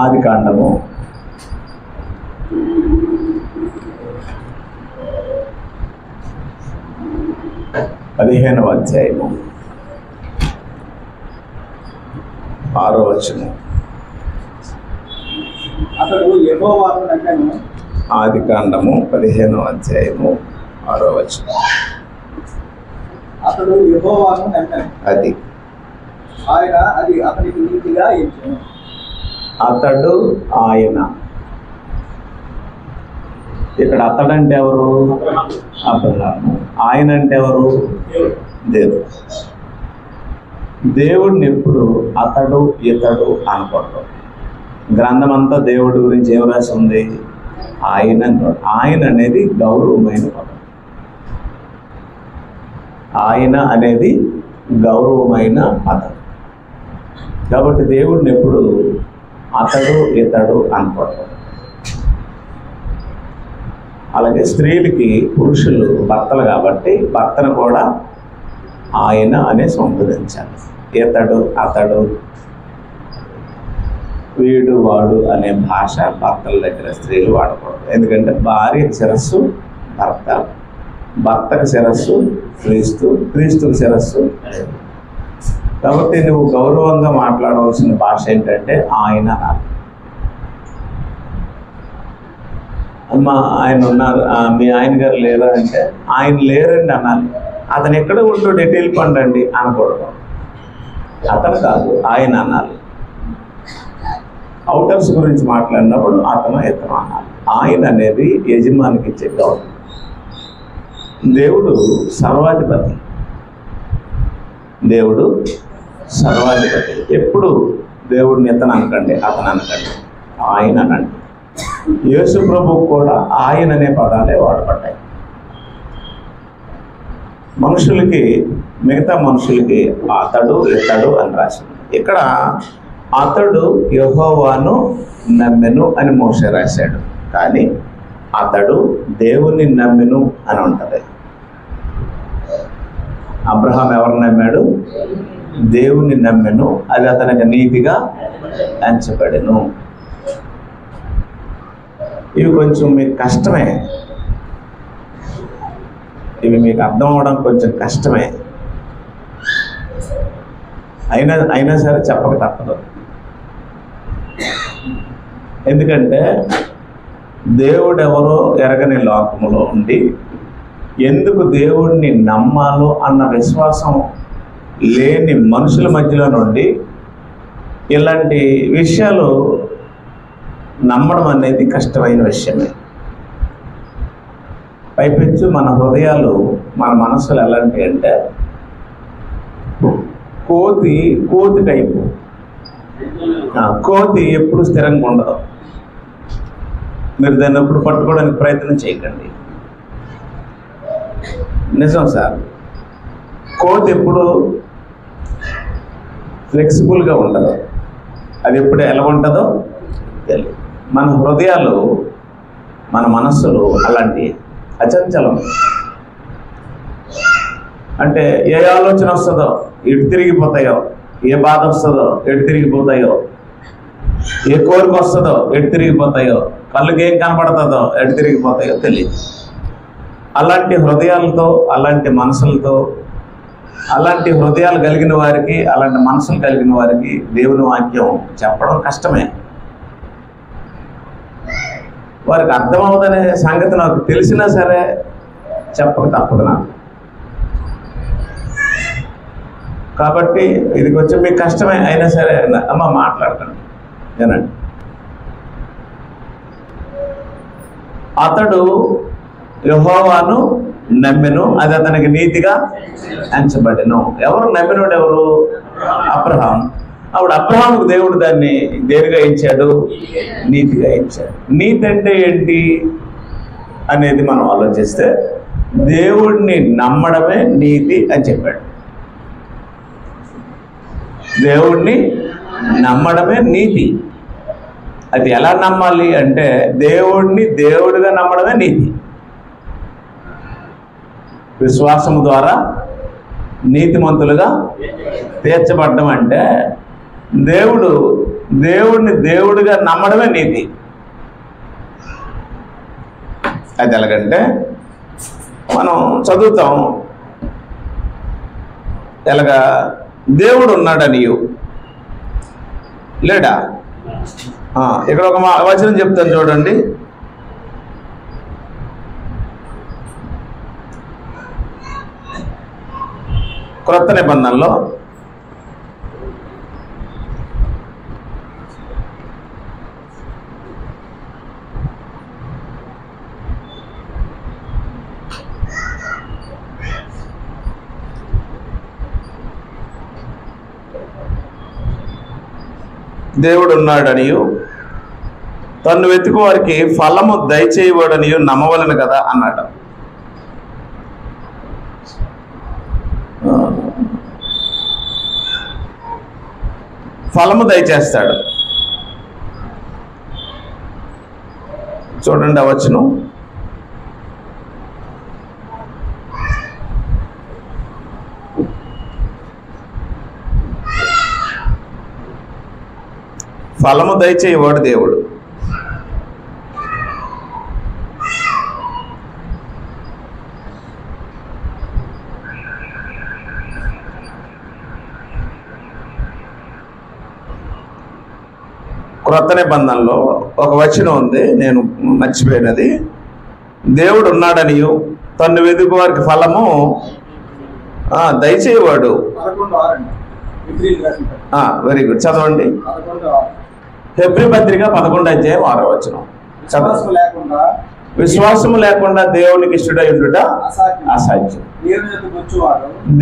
ఆదికాండము 15వ అధ్యాయము 6వ వచనం. అతడు యెహోవాను నమ్మెను. ఆదికాండము 15వ అధ్యాయము 6వ వచనం. అతడు యెహోవాను నమ్మెను. అది అది అతనికి నీతిగా ఎంచెను. అతడు ఆయన. ఇక్కడ అతడంటే ఎవరు? అబ్రహాము. ఆయన అంటే ఎవరు? దేవుడు. దేవుడిని ఎప్పుడు అతడు ఇతడు అనకూడదు. గ్రంథం అంతా దేవుడి గురించి ఏం రాసి ఉంది? ఆయన. ఆయన అనేది గౌరవమైన పదం. ఆయన అనేది గౌరవమైన పదం. కాబట్టి దేవుడిని ఎప్పుడు అతడు ఇతడు అనకూడదు. అలాగే స్త్రీలకి పురుషులు భర్తలు కాబట్టి భర్తను కూడా ఆయన అనే సంబోధించాలి. ఇతడు అతడు వీడు వాడు అనే భాష భర్తల దగ్గర స్త్రీలు వాడకూడదు. ఎందుకంటే భార్య శిరస్సు భర్త, భర్తకు శిరస్సు క్రీస్తు, క్రీస్తుకు శిరస్సు. కాబట్టి నువ్వు గౌరవంగా మాట్లాడవలసిన భాష ఏంటంటే ఆయన. అమ్మ ఆయన ఉన్నారు, మీ ఆయన గారు లేరా అంటే ఆయన లేరండి అనాలి. అతను ఎక్కడ ఉంటూ డీటెయిల్ పండండి అనకూడదు. అతను కాదు ఆయన అనాలి. అవుటర్స్ గురించి మాట్లాడినప్పుడు అతను ఇతను అనాలి. ఆయన అనేది యజమానికి ఇచ్చే గౌరవం. దేవుడు సర్వాధిపతి. దేవుడు సర్వాధిపతి. ఎప్పుడు దేవుడిని ఇతను అనకండి, అతను అనకండి, ఆయన అనండి. యేసు ప్రభువు కూడా ఆయన అనే పదాలే వాడబడ్డాయి. మనుషులకి, మిగతా మనుషులకి అతడు ఇతడు అని రాసింది. ఇక్కడ అతడు యెహోవాను నమ్మెను అని మోషే రాశాడు, కానీ అతడు దేవుని నమ్మెను అని ఉంటుంది. అబ్రహాం ఎవరు నమ్మాడు? దేవుని నమ్మెను, అది అతనికి నీతిగా ఎంచబడెను. ఇవి కొంచెం మీకు కష్టమే, ఇవి మీకు అర్థం అవ్వడం కొంచెం కష్టమే. అయినా సరే చెప్పక తప్పదు. ఎందుకంటే దేవుడెవరో ఎరగని లోకములో ఉండి ఎందుకు దేవుడిని నమ్మాలో అన్న విశ్వాసం లేని మనుషుల మధ్యలో నుండి ఇలాంటి విషయాలు నమ్మడం అనేది కష్టమైన విషయమే. పైపెచ్చు మన హృదయాలు, మన మనసులు ఎలాంటి అంటే కోతి టైపు. కోతి ఎప్పుడు స్థిరంగా ఉండదు. మీరు దాన్ని ఎప్పుడు పట్టుకోవడానికి ప్రయత్నం చేయకండి. నిజం సార్, కోతి ఎప్పుడు ఫ్లెక్సిబుల్గా ఉండదు. అది ఎప్పుడు ఎలా ఉంటుందో తెలియదు. మన హృదయాలు, మన మనస్సులు అలాంటి అచంచలం. అంటే ఏ ఆలోచన వస్తుందో ఎటు తిరిగిపోతాయో, ఏ బాధ వస్తుందో ఎటు తిరిగిపోతాయో, ఏ కోరిక వస్తుందో ఎటు తిరిగిపోతాయో, కళ్ళకి ఏం కనపడుతుందో ఎటు తిరిగిపోతాయో తెలియదు. అలాంటి హృదయాలతో, అలాంటి మనసులతో, అలాంటి హృదయాలు కలిగిన వారికి, అలాంటి మనసులు కలిగిన వారికి దేవుని వాక్యం చెప్పడం కష్టమే. వారికి అర్థమవుదనే సంగతి నాకు తెలిసినా సరే చెప్పక తప్పదు నాకు. కాబట్టి ఇది కొంచెం మీకు కష్టమే, అయినా సరే అమ్మ మాట్లాడకండి వినండి. అతడు యెహోవాను నమ్మెను, అది అతనికి నీతిగా ఎంచబడెను. ఎవరు నమ్మినోడు? ఎవరు? అబ్రహాం. అప్పుడు అబ్రహాముకు దేవుడు దాన్ని దేనిగా ఇచ్చాడు? నీతిగా ఇచ్చాడు. నీతి అంటే ఏంటి అనేది మనం ఆలోచిస్తే దేవుడిని నమ్మడమే నీతి అని చెప్పాడు. దేవుడిని నమ్మడమే నీతి. అది ఎలా నమ్మాలి అంటే దేవుడిని దేవుడిగా నమ్మడమే నీతి. విశ్వాసము ద్వారా నీతిమంతులుగా తీర్చబడ్డం అంటే దేవుడు దేవుడిని దేవుడిగా నమ్మడమే నీతి. అది ఎలాగంటే మనం చదువుతాం, ఎలాగా దేవుడు ఉన్నాడనియు లేడా? ఇక్కడ ఒక వచనం చెప్తాను చూడండి. క్రొత్త నిబంధనలో దేవుడు ఉన్నాడనియు తన్ను వెతుకు వారికి ఫలము దయచేయవాడనియు నమ్మవలను కదా అన్నాడు. ఫలము దయచేస్తాడు. చూడండి ఆ వచనం. ఫలము దయచేయవాడు దేవుడు. క్రొత్త నిబంధనలో ఒక వచనం ఉంది, నేను మర్చిపోయినది. దేవుడు ఉన్నాడనియు తన్ను వెతుకు వారికి ఫలము దయచేయవాడు. వెరీ గుడ్, చదవండి. హెబ్రీ పత్రిక 11:6 విశ్వాసము లేకుండా దేవునికి ఇష్టడై ఉండుట అసాధ్యం.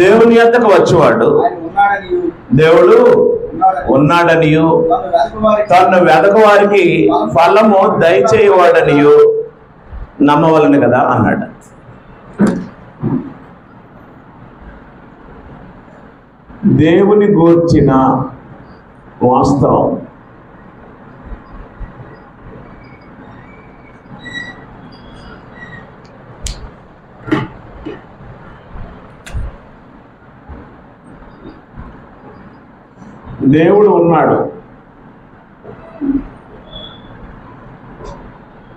దేవుని యొద్దకు వచ్చువాడు దేవుడు ఉన్నాడనియు తను వెదకు వారికి ఫలము దయచేయవాడనియు నమ్మవలను కదా అన్నాడు. దేవుని గూర్చిన వాస్తవం దేవుడు ఉన్నాడు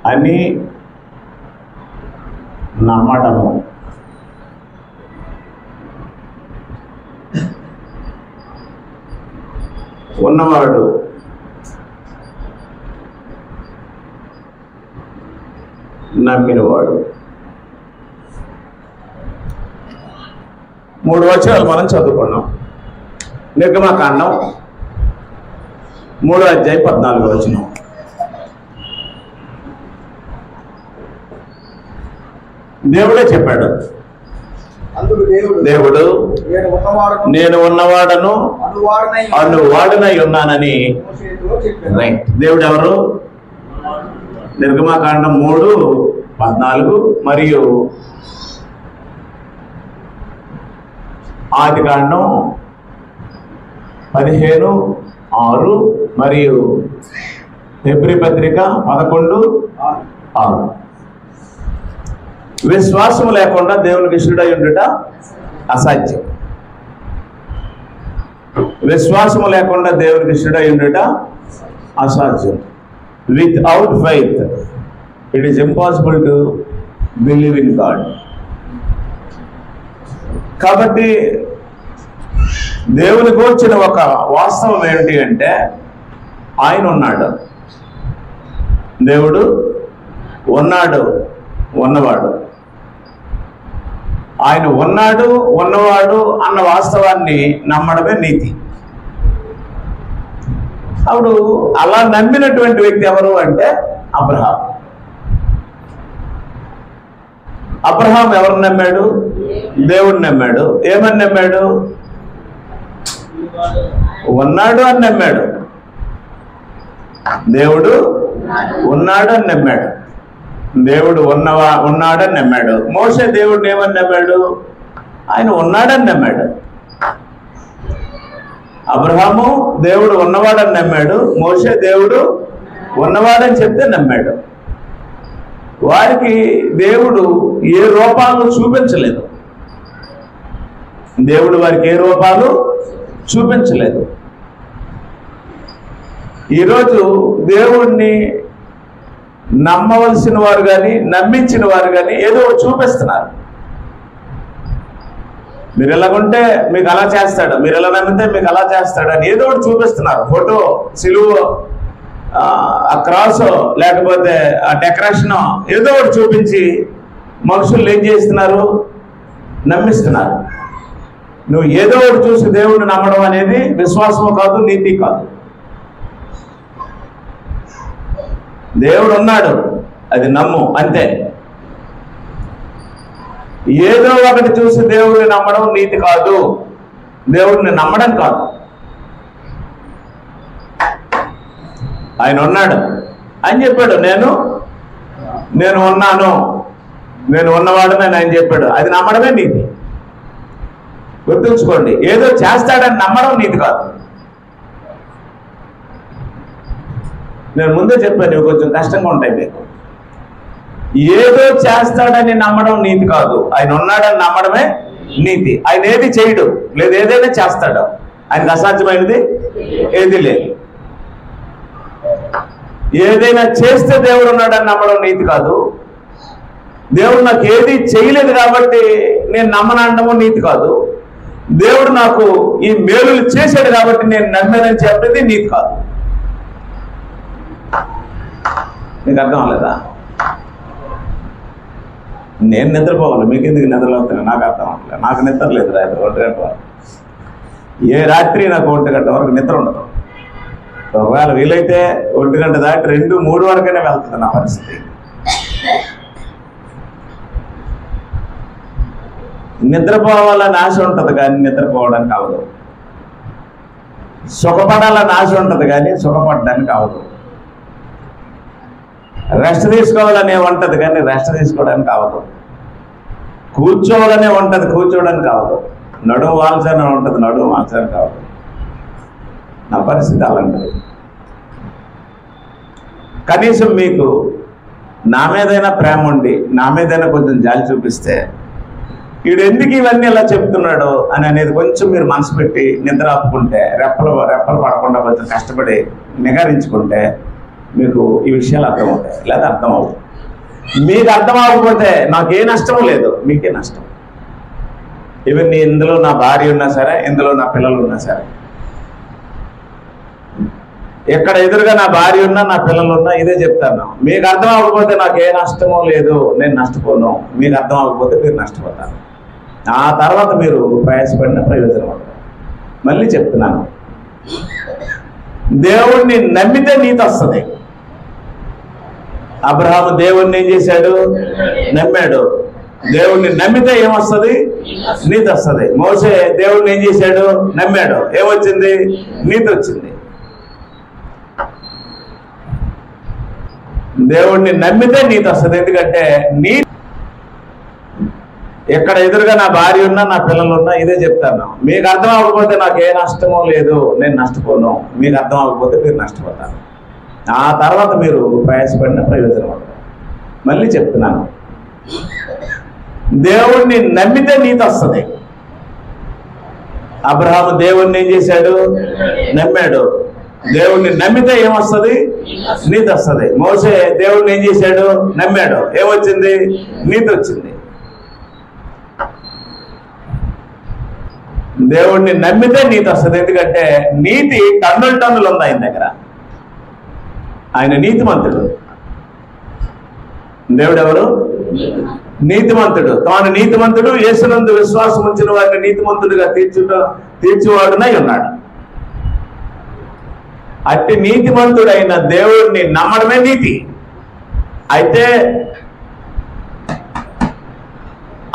అని నమ్మడము, ఉన్నవాడు నమ్మినవాడు. 3 వచనాలు మనం చదువుకున్నాం. నిర్గమకాండం 3:14 దేవుడే చెప్పాడు. దేవుడు నేను ఉన్నవాడను అనువాడనై ఉన్నానని. రైట్. దేవుడు ఎవరు? నిర్గమకాండం 3:14 మరియు ఆదికాండం 15:6 మరియు హెబ్రీ పత్రిక 11:6. విశ్వాసము లేకుండా దేవునికి ఇష్టడై ఉండుట అసాధ్యం. విశ్వాసము లేకుండా దేవునికి ఇష్టడై ఉండుట అసాధ్యం. Without faith it is impossible to believe in God. కాబట్టి దేవునికి వచ్చిన ఒక వాస్తవం ఏమిటి అంటే ఆయన ఉన్నాడు, దేవుడు ఉన్నాడు, ఉన్నవాడు. ఆయన ఉన్నాడు, ఉన్నవాడు అన్న వాస్తవాన్ని నమ్మడమే నీతి. అప్పుడు అలా నమ్మినటువంటి వ్యక్తి ఎవరు అంటే అబ్రహాం. అబ్రహాం ఎవరు నమ్మాడు? దేవుడిని నమ్మాడు. ఏమని నమ్మాడు? ఉన్నాడు అని నమ్మాడు. దేవుడు ఉన్నాడు అని నమ్మాడు. దేవుడు ఉన్నాడని నమ్మాడు. మోషే దేవుడిని ఏమని నమ్మాడు? ఆయన ఉన్నాడని నమ్మాడు. అబ్రహాము దేవుడు ఉన్నవాడని నమ్మాడు. మోషే దేవుడు ఉన్నవాడని చెప్తే నమ్మాడు. వారికి దేవుడు ఏ రూపాలు చూపించలేదు. దేవుడు వారికి ఏ రూపాలు చూపించలేదు. ఈరోజు దేవుణ్ణి నమ్మవలసిన వారు కానీ నమ్మించిన వారు కానీ ఏదో ఒకటి చూపిస్తున్నారు. మీరు ఎలాగుంటే మీకు అలా చేస్తాడు, మీరు ఎలా నమ్మితే మీకు అలా చేస్తాడు అని ఏదో ఒకటి చూపిస్తున్నారు. ఫోటో, సిలువ, ఆ క్రాస్, లేకపోతే ఆ డెకరేషన్, ఏదో ఒకటి చూపించి మనుషులు ఏం చేస్తున్నారు? నమ్మిస్తున్నారు. నువ్వు ఏదో ఒకటి చూసి దేవుణ్ణి నమ్మడం అనేది విశ్వాసము కాదు, నీతి కాదు. దేవుడు ఉన్నాడు, అది నమ్ము అంతే. ఏదో ఒకటి చూసి దేవుడిని నమ్మడం నీతి కాదు, దేవుడిని నమ్మడం కాదు. ఆయన ఉన్నాడు అని చెప్పాడు, నేను ఉన్నాను, నేను ఉన్నవాడని ఆయన చెప్పాడు, అది నమ్మడమే నీతి. గుర్తుంచుకోండి, ఏదో చేస్తాడని నమ్మడం నీతి కాదు. నేను ముందే చెప్పాను, ఇవి కొంచెం కష్టంగా ఉంటాయి మీకు. ఏదో చేస్తాడని నమ్మడం నీతి కాదు, ఆయన ఉన్నాడని నమ్మడమే నీతి. ఆయన ఏది చేయడు, లేదు ఏదైనా చేస్తాడు, ఆయనకు అసాధ్యమైనది ఏది లేదు. ఏదైనా చేస్తే దేవుడు ఉన్నాడని నమ్మడం నీతి కాదు. దేవుడు నాకు ఏది చేయలేదు కాబట్టి నేను నమ్మనడము నీతి కాదు. దేవుడు నాకు ఈ మేలులు చేశాడు కాబట్టి నేను నమ్మానని చెప్పేది నీతి కాదు. నీకు అర్థం అవ్వలేదా? నేను నిద్రపోవాలి, మీకు ఎందుకు నిద్రపోతున్నా? నాకు అర్థం అవ్వట్లేదు. నాకు నిద్ర లేదు రాత్రి 1 గంట వరకు. ఏ రాత్రి నాకు 1 గంట వరకు నిద్ర ఉండదు. ఒకవేళ వీలైతే 1 గంట దాటి 2, 3 వరకైనా వెళ్తుంది నా పరిస్థితి. నిద్రపోవాలని ఆశ ఉంటుంది కానీ నిద్రపోవడానికి అవదు. సుఖపడాలని ఆశ ఉంటుంది కానీ సుఖపడడానికి అవదు. రెస్ట్ తీసుకోవాలనే ఉంటుంది కానీ రెస్ట్ తీసుకోవడానికి అవదు. కూర్చోవాలనే ఉంటుంది, కూర్చోవడానికి అవదు. నడుము వాల్చాలని ఉంటుంది, నడుము వాల్చాలని కావదు. నా పరిస్థితి అలాంటిది. కనీసం మీకు నా మీదైనా ప్రేమ ఉండి నా మీదైనా కొంచెం జాలి చూపిస్తే, వీడు ఎందుకు ఇవన్నీ ఇలా చెప్తున్నాడు అని అనేది కొంచెం మీరు మనసు పెట్టి నిద్ర ఆపుకుంటే, రెప్పలు పడకుండా కొంచెం కష్టపడి నిగారించుకుంటే మీకు ఈ విషయాలు అర్థమవుతాయి. లేదా అర్థం అవుతుంది. మీకు అర్థం అవ్వకపోతే నాకే నష్టం లేదు, మీకే నష్టం. ఈవెన్ ఇందులో నా భార్య ఉన్నా సరే, ఇందులో నా పిల్లలు ఉన్నా సరే, ఎక్కడ ఎదురుగా నా భార్య ఉన్నా నా పిల్లలు ఉన్నా ఇదే చెప్తాను. మీకు అర్థం అవ్వకపోతే నాకు ఏ నష్టమో లేదు, నేను నష్టపోను. మీకు అర్థం అవ్వకపోతే మీరు నష్టపోతారు. ఆ తర్వాత మీరు ప్రయాసపడిన ప్రయోజనం ఉంటుంది. మళ్ళీ చెప్తున్నాను, దేవుణ్ణి నమ్మితే నీతి వస్తుంది. అబ్రహాము దేవుణ్ణి ఏం చేశాడు? నమ్మాడు. దేవుణ్ణి నమ్మితే ఏమొస్తుంది? నీతి వస్తుంది. మోసే దేవుణ్ణి ఏం చేశాడు? నమ్మాడు. ఏమొచ్చింది? నీతి వచ్చింది. దేవుణ్ణి నమ్మితే నీతి వస్తుంది. ఎందుకంటే నీతి, ఎక్కడ ఎదురుగా నా భార్య ఉన్నా నా పిల్లలు ఉన్నా ఇదే చెప్తాను. మీకు అర్థం అవ్వకపోతే నాకు ఏ నష్టమో లేదు, నేను నష్టపోను. మీకు అర్థం అవ్వకపోతే మీరు నష్టపోతారు. ఆ తర్వాత మీరు ప్రయాసపడిన ప్రయోజనం ఉంటుంది. మళ్ళీ చెప్తున్నాను, దేవుణ్ణి నమ్మితే నీతి వస్తుంది. అబ్రహాము దేవుణ్ణి ఏం చేశాడు? నమ్మాడు. దేవుణ్ణి నమ్మితే ఏమొస్తుంది? నీతి వస్తుంది. మోసే దేవుణ్ణి ఏం చేశాడు? నమ్మాడు. ఏమొచ్చింది? నీతి వచ్చింది. దేవుణ్ణి నమ్మితే నీతి వస్తుంది. ఎందుకంటే నీతి టన్నులు ఉంది ఆయన దగ్గర. ఆయన నీతిమంతుడు. దేవుడు ఎవరు? నీతిమంతుడు. తాను నీతిమంతుడు, యేసునందు విశ్వాసం ఉంచిన వారిని నీతిమంతుడిగా తీర్చువాడునై ఉన్నాడు. అట్టి నీతిమంతుడైన దేవుడిని నమ్మడమే నీతి. అయితే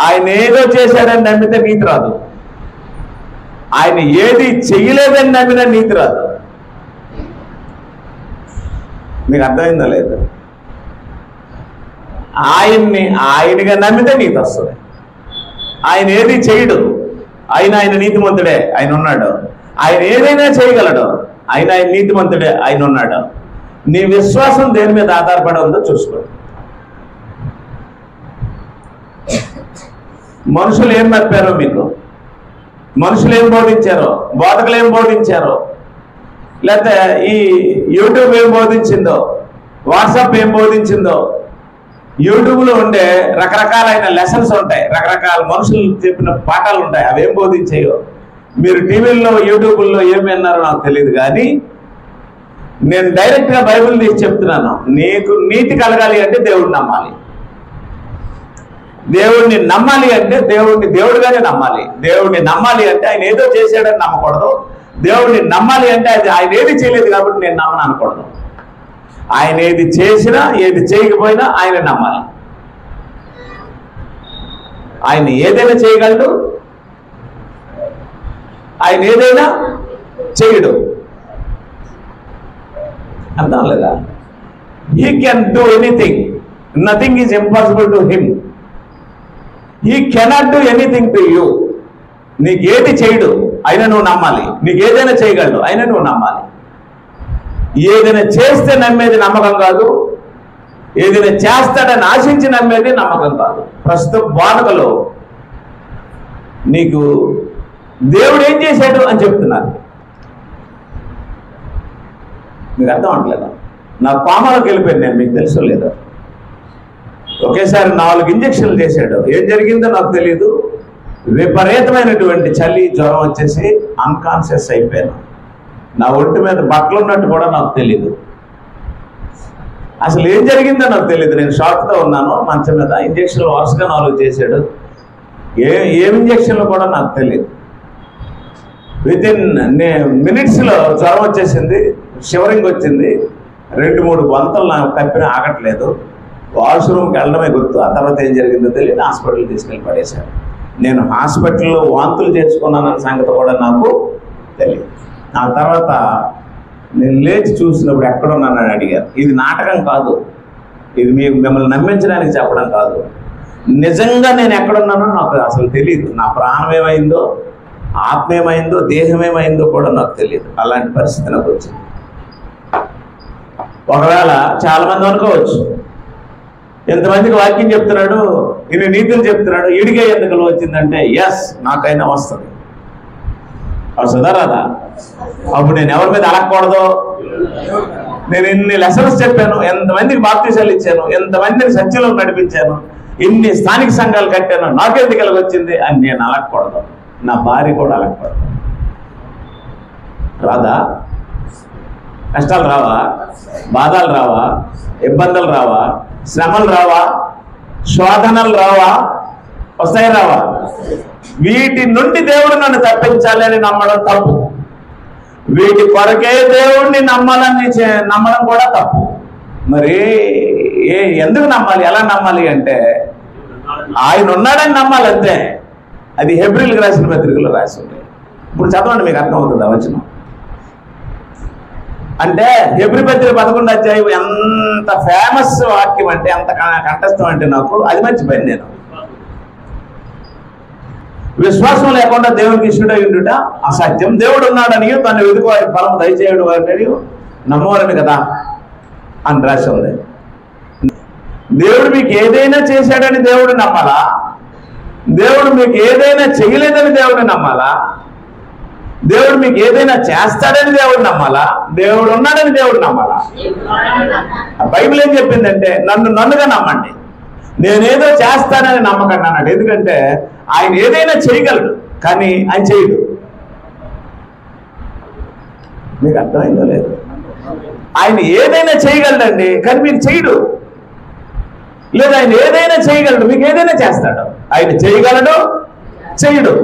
ఆయన ఏదో చేశాడని నమ్మితే నీతి రాదు. ఆయన ఏది చెయ్యలేదని నమ్మినా నీతి రాదు. మీకు అర్థమైందా లేదు? ఆయనగా నమ్మితే నీతి వస్తుంది. ఆయన ఏది చేయడు. ఆయన నీతిమంతుడే, ఆయన ఉన్నాడు. ఆయన ఏదైనా చేయగలడు. ఆయన నీతిమంతుడే, ఆయన ఉన్నాడు. నీ విశ్వాసం దేని మీద ఆధారపడి ఉందో చూసుకో. మనుషులు ఏం చెప్పారో మీకు, మనుషులు ఏం బోధించారో, బోధకులు ఏం బోధించారో, లేకపోతే ఈ యూట్యూబ్ ఏం బోధించిందో, వాట్సాప్ ఏం బోధించిందో, యూట్యూబ్లో ఉండే రకరకాలైన లెసన్స్ ఉంటాయి, రకరకాల మనుషులు చెప్పిన పాఠాలు ఉంటాయి, అవి ఏం బోధించాయో. మీరు టీవీల్లో యూట్యూబ్లో ఏమి విన్నారో నాకు తెలియదు, కానీ నేను డైరెక్ట్గా బైబిల్ తీసి చెప్తున్నాను. నీకు నీతి కలగాలి అంటే దేవుడిని నమ్మాలి. దేవుడిని నమ్మాలి అంటే దేవుడిని దేవుడిగానే నమ్మాలి. దేవుడిని నమ్మాలి అంటే ఆయన ఏదో చేశాడని నమ్మకూడదు. దేవుడిని నమ్మాలి అంటే అది ఆయన ఏది చేయలేదు కాబట్టి నేను నమ్మను అనకూడదు. ఆయన ఏది చేసినా ఏది చేయకపోయినా ఆయన నమ్మాలి. ఆయన ఏదైనా చేయగలడు, ఆయన ఏదైనా చేయడు. అర్థం లేదా? He can do anything, nothing is impossible to him. He cannot do anything to you. నీకు ఏది చేయడు, అయినా నువ్వు నమ్మాలి. నీకు ఏదైనా చేయగలడు, అయినా నువ్వు నమ్మాలి. ఏదైనా చేస్తే నమ్మేది నమ్మకం కాదు, ఏదైనా చేస్తాడని ఆశించి నమ్మేది నమ్మకం కాదు. ప్రస్తుత బాధకలో నీకు దేవుడు ఏం చేశాడు అని చెప్తున్నారు. మీకు అర్థం అవట్లేదా? నా కోమలోకి వెళ్ళిపోయింది నేను, మీకు తెలుసో లేదో. ఒకేసారి 4 ఇంజక్షన్లు చేశాడు. ఏం జరిగిందో నాకు తెలియదు. విపరీతమైనటువంటి చలి, జ్వరం వచ్చేసి అన్కాన్షియస్ అయిపోయాను. నా ఒంటి మీద బట్టలు ఉన్నట్టు కూడా నాకు తెలియదు. అసలు ఏం జరిగిందో నాకు తెలియదు. నేను షాక్తో ఉన్నాను మంచం మీద. ఇంజక్షన్లు వరుసగా 4 చేశాడు. ఏం ఇంజక్షన్లు కూడా నాకు తెలియదు. వితిన్ మినిట్స్లో జ్వరం వచ్చేసింది, షివరింగ్ వచ్చింది, 2-3 గొంతలు నాకు తప్పిన ఆగట్లేదు. వాష్రూమ్కి వెళ్ళడమే గుర్తు. ఆ తర్వాత ఏం జరిగిందో తెలియదు. హాస్పిటల్కి తీసుకెళ్ళి పడేశారు. నేను హాస్పిటల్లో వాంతులు చేసుకున్నానన్న సంగతి కూడా నాకు తెలియదు. ఆ తర్వాత నేను లేచి చూసినప్పుడు ఎక్కడున్నానని అడిగారు. ఇది నాటకం కాదు, ఇది మిమ్మల్ని నమ్మించడానికి చెప్పడం కాదు. నిజంగా నేను ఎక్కడున్నానో నాకు అసలు తెలియదు. నా ప్రాణం ఏమైందో, ఆత్మ ఏమైందో, దేహం ఏమైందో కూడా నాకు తెలియదు. అలాంటి పరిస్థితి నాకు వచ్చింది. ఒకవేళ చాలామంది అనుకోవచ్చు, ఎంతమందికి వాక్యం చెప్తున్నాడు, ఇన్ని నీతులు చెప్తున్నాడు, ఈడిగే ఎందుకు వచ్చిందంటే, ఎస్ నాకైనా వస్తుంది. వస్తుందా రాదా? అప్పుడు నేను ఎవరి మీద అలగకూడదు. నేను ఇన్ని లెసన్స్ చెప్పాను, ఎంతమందికి బాప్తీసాలు ఇచ్చాను, ఎంతమందిని సత్యంలో నడిపించాను, ఇన్ని స్థానిక సంఘాలు కట్టాను, నాకెందుకు వచ్చింది అని నేను అలగకూడదు. నా భార్య కూడా అలగకూడదు. రాదా? కష్టాలు రావా? బాధలు రావా? ఇబ్బందులు రావా? శ్రమలు రావా? శోధనలు రావా? వస్తాయి రావా? వీటి నుండి దేవుడు నన్ను తప్పించాలి అని నమ్మడం తప్పు. వీటి కొరకే దేవుడిని నమ్మడం కూడా తప్పు. మరి ఎందుకు నమ్మాలి, ఎలా నమ్మాలి అంటే ఆయన ఉన్నాడని నమ్మాలి అంతే. అది హెబ్రీలకు రాసిన పత్రికలో రాసి ఉంది. ఇప్పుడు చదవండి, మీకు అర్థమవుతుంది ఆ వచనం. అంటే హెబ్రీ పత్రిక 11వ అధ్యాయం ఎంత ఫేమస్ వాక్యం అంటే, ఎంత కంఠస్థం అంటే నాకు అది మర్చిపోయింది నేను. విశ్వాసం లేకుండా దేవునికి ఇష్టడై ఉండుట అసత్యం. దేవుడు ఉన్నాడని తను వెతుకు వారి ఫలం దయచేయడం వారిని నమ్మవాలని కదా అని రాసి ఉంది. దేవుడు మీకు ఏదైనా చేశాడని దేవుడు నమ్మాలా? దేవుడు మీకు ఏదైనా చేయలేదని దేవుడిని నమ్మాలా? దేవుడు మీకు ఏదైనా చేస్తాడని దేవుడు నమ్మాలా? దేవుడు ఉన్నాడని దేవుడు నమ్మాలా? బైబిల్ ఏం చెప్పిందంటే, నన్నుగా నమ్మండి, నేనేదో చేస్తానని నమ్మకండి అన్నాడు. ఎందుకంటే ఆయన ఏదైనా చేయగలడు, కానీ ఆయన చేయడు. మీకు అర్థమైందో లేదు? ఆయన ఏదైనా చేయగలడండి, కానీ మీకు చేయడు. లేదా ఆయన ఏదైనా చేయగలడు, మీకు ఏదైనా చేస్తాడు. ఆయన చేయగలడు, చేయడు.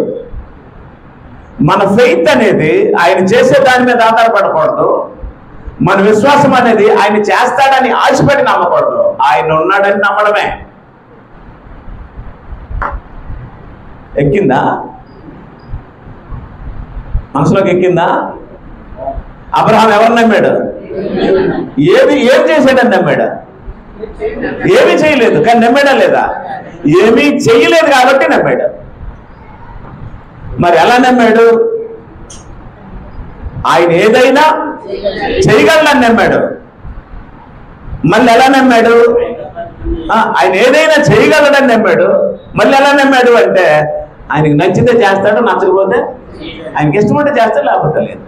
మన ఫెయిత్ అనేది ఆయన చేసే దాని మీద ఆధారపడకూడదు. మన విశ్వాసం అనేది ఆయన చేస్తాడని ఆశపడి నమ్మకూడదు. ఆయన ఉన్నాడని నమ్మడమే. ఎక్కిందా? మనసులోకి ఎక్కిందా? అబ్రహాం ఎవరు నమ్మాడు? ఏం చేశాడని నమ్మాడు? ఏమీ చేయలేదు, కానీ నమ్మాడా లేదా? ఏమీ చేయలేదు కాబట్టి నమ్మాడు. మరి ఎలా నమ్మాడు? ఆయన ఏదైనా చేయగలనని నమ్మాడు. మళ్ళీ ఎలా నమ్మాడు? ఆయన ఏదైనా చేయగలడని నమ్మాడు. మళ్ళీ ఎలా నమ్మాడు అంటే, ఆయనకి నచ్చితే చేస్తాడు, నచ్చకపోతే ఆయనకి ఇష్టపడితే చేస్తాడు, లేకపోతే లేదు.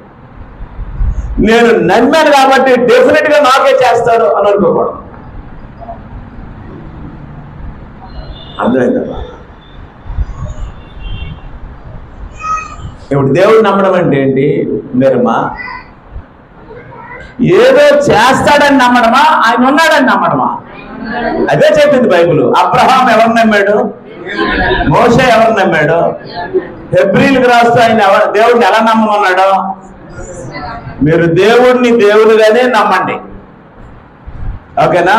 నేను నమ్మాను కాబట్టి డెఫినెట్ గా నాకే చేస్తాడు అని అనుకోకూడదు. అర్థమైందా? ఇప్పుడు దేవుడు నమ్మడం అంటే ఏంటి? మీరమ్మా ఏదో చేస్తాడని నమ్మడమా, ఆయన ఉన్నాడని నమ్మడమా? అదే చెప్పింది బైబిల్. అబ్రహాం ఎవరు నమ్మాడు? మోషే ఎవరు నమ్మాడు? హెబ్రీలకు రాస్తూ ఆయన దేవుడిని ఎలా నమ్మమన్నాడు? మీరు దేవుడిని దేవుడుగానే నమ్మండి, ఓకేనా?